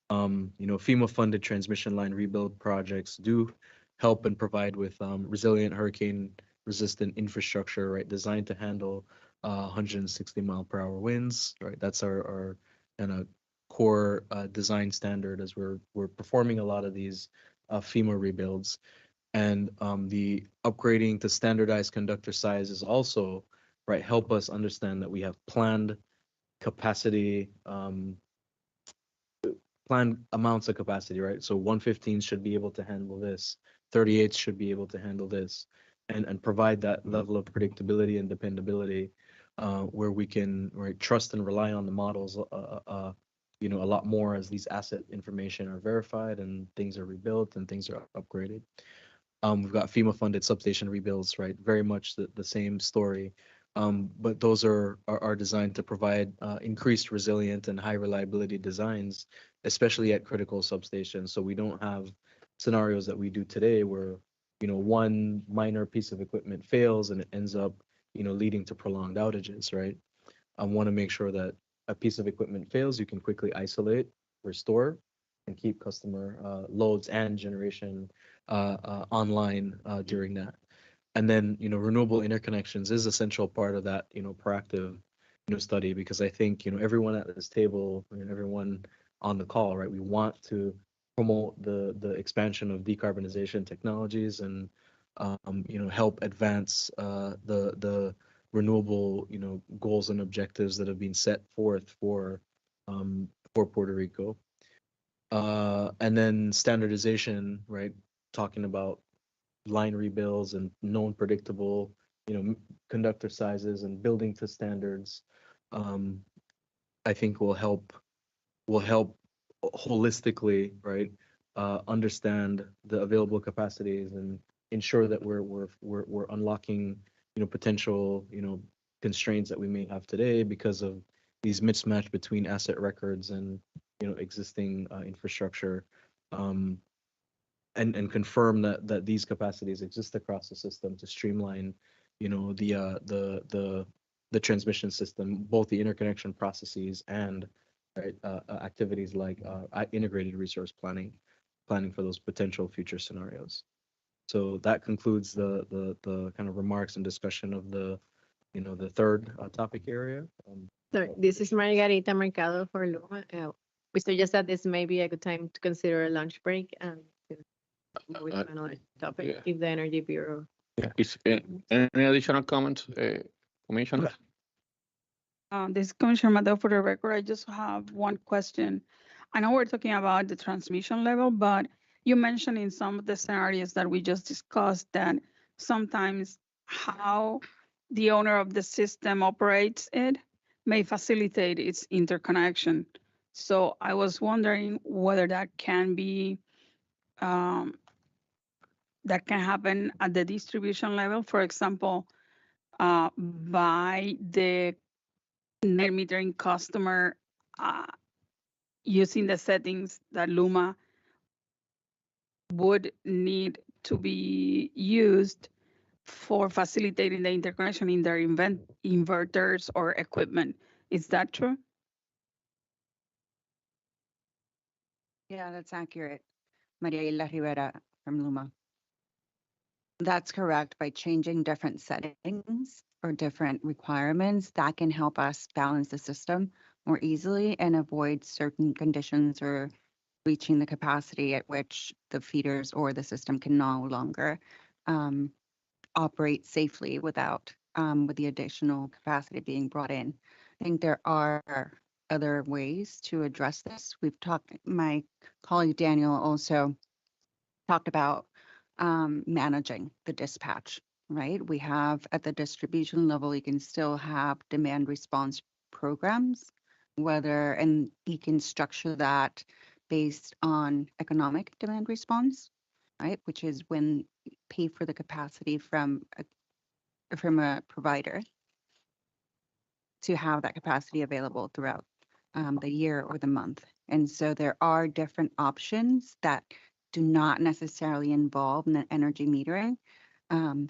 FEMA-funded transmission line rebuild projects do help and provide with resilient hurricane-resistant infrastructure, right, designed to handle 160-mile-per-hour winds, right? That's our kind of core design standard as we're performing a lot of these FEMA rebuilds. And the upgrading to standardized conductor sizes also, right, help us understand that we have planned capacity, planned amounts of capacity, right? So 115 should be able to handle this, 38 should be able to handle this, and provide that level of predictability and dependability where we can, right, trust and rely on the models, you know, a lot more as these asset information are verified and things are rebuilt and things are upgraded. We've got FEMA funded substation rebuilds, right? Very much the same story. But those are designed to provide increased resilient and high reliability designs, especially at critical substations. So we don't have scenarios that we do today where, you know, one minor piece of equipment fails and it ends up, you know, leading to prolonged outages, right? I want to make sure that a piece of equipment fails, you can quickly isolate, restore, and keep customer loads and generation online during that. And then, you know, renewable interconnections is a central part of that, you know, proactive, you know, study, because I think, you know, everyone at this table and everyone on the call, right, we want to promote the expansion of decarbonization technologies and, you know, help advance the renewable, you know, goals and objectives that have been set forth for Puerto Rico. And then standardization, right, talking about line rebuilds and known predictable, you know, conductor sizes and building to standards, I think will help holistically, right, understand the available capacities and ensure that we're unlocking, you know, potential, you know, constraints that we may have today because of these mismatch between asset records and, you know, existing infrastructure. And confirm that these capacities exist across the system to streamline, you know, the transmission system, both the interconnection processes and, right, activities like integrated resource planning for those potential future scenarios. So that concludes the kind of remarks and discussion of the, you know, the third topic area. So this is Margarita Mercado for Luma. We suggest that this may be a good time to consider a lunch break and move to another topic yeah. if the Energy Bureau. Is any additional comments, Commissioner? This is Commissioner Mateo for the record. I just have one question. I know we're talking about the transmission level, but you mentioned in some of the scenarios that we just discussed that sometimes how the owner of the system operates it may facilitate its interconnection. So I was wondering whether that can be that can happen at the distribution level, for example, by the net metering customer using the settings that Luma would need to be used for facilitating the interconnection in their inverters or equipment. Is that true? Yeah, that's accurate. Maria Isla Rivera from Luma. That's correct. By changing different settings or different requirements, that can help us balance the system more easily and avoid certain conditions or reaching the capacity at which the feeders or the system can no longer operate safely without with the additional capacity being brought in. I think there are other ways to address this. We've talked, my colleague Daniel also talked about managing the dispatch, right? We have at the distribution level, you can still have demand response programs, and you can structure that based on economic demand response, right? Which is when you pay for the capacity from a provider to have that capacity available throughout the year or the month. And so there are different options that do not necessarily involve energy metering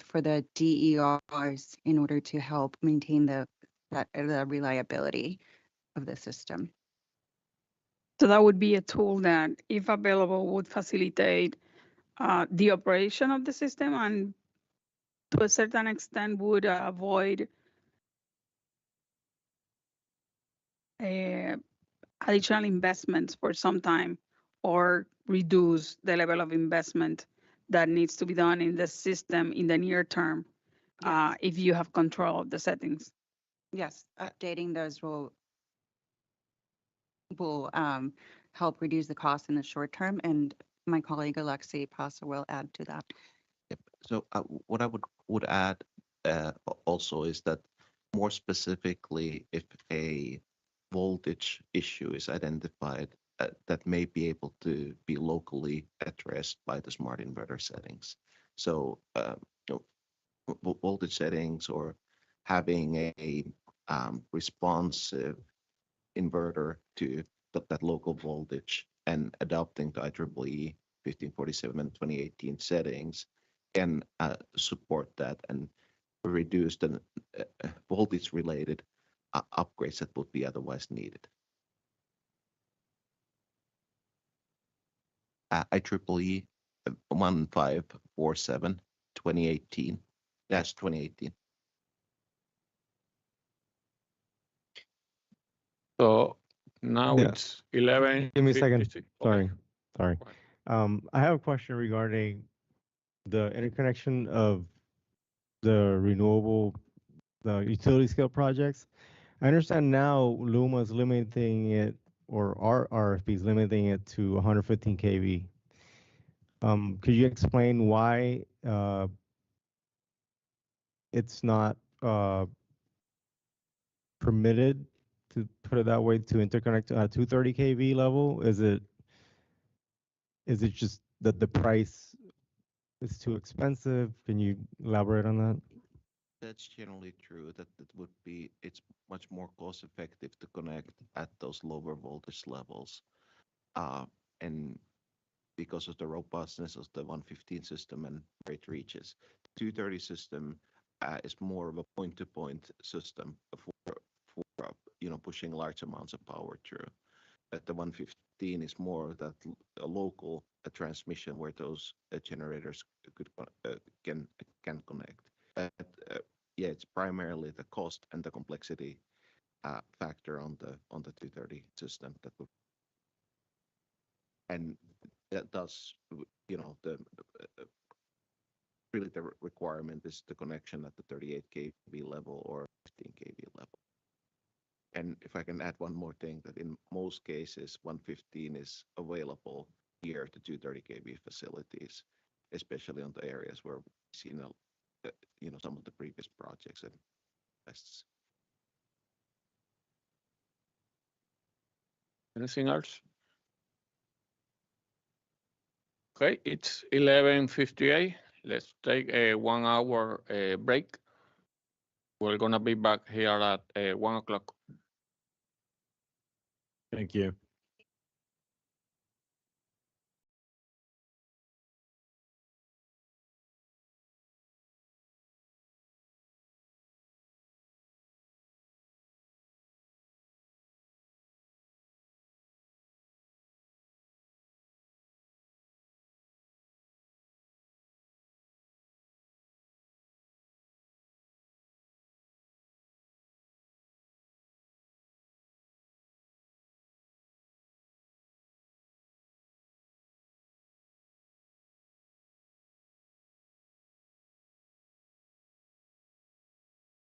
for the DERs in order to help maintain the reliability of the system. So that would be a tool that, if available, would facilitate the operation of the system and to a certain extent would avoid additional investments for some time or reduce the level of investment that needs to be done in the system in the near term, if you have control of the settings. Yes, updating those will help reduce the cost in the short term, and my colleague Alexi Pasa will add to that. Yep. So what I would add also is that more specifically, if a voltage issue is identified that may be able to be locally addressed by the smart inverter settings. So voltage settings or having a responsive inverter to that local voltage and adopting the IEEE 1547 and 2018 settings can support that and reduce the voltage related upgrades that would be otherwise needed. IEEE 1547 2018. That's 2018. So now Yeah. it's 11. Give me a second. 56. Okay. Sorry. I have a question regarding the interconnection of the the utility scale projects. I understand now Luma is limiting it, or our RFP is limiting it to 115 kV. Could you explain why it's not permitted, to put it that way, to interconnect at 230 kV level? Is it just that the price is too expensive? Can you elaborate on that? That's generally true. That would be, it's much more cost effective to connect at those lower voltage levels. And because of the robustness of the 115 system and where it reaches. The 230 system is more of a point-to-point system for pushing large amounts of power through. But the 115 is more of that a local transmission where those generators can connect. Yeah, it's primarily the cost and the complexity factor on the 230 system that would, and that does, the really the requirement is the connection at the 38 kV level or 15 kV level. And if I can add one more thing, that in most cases 115 is available here to 230 kV facilities, especially on the areas where we've seen some of the previous projects and tests. Anything else? Okay, it's 11:58. Let's take a 1 hour break. We're gonna be back here at 1 o'clock. Thank you.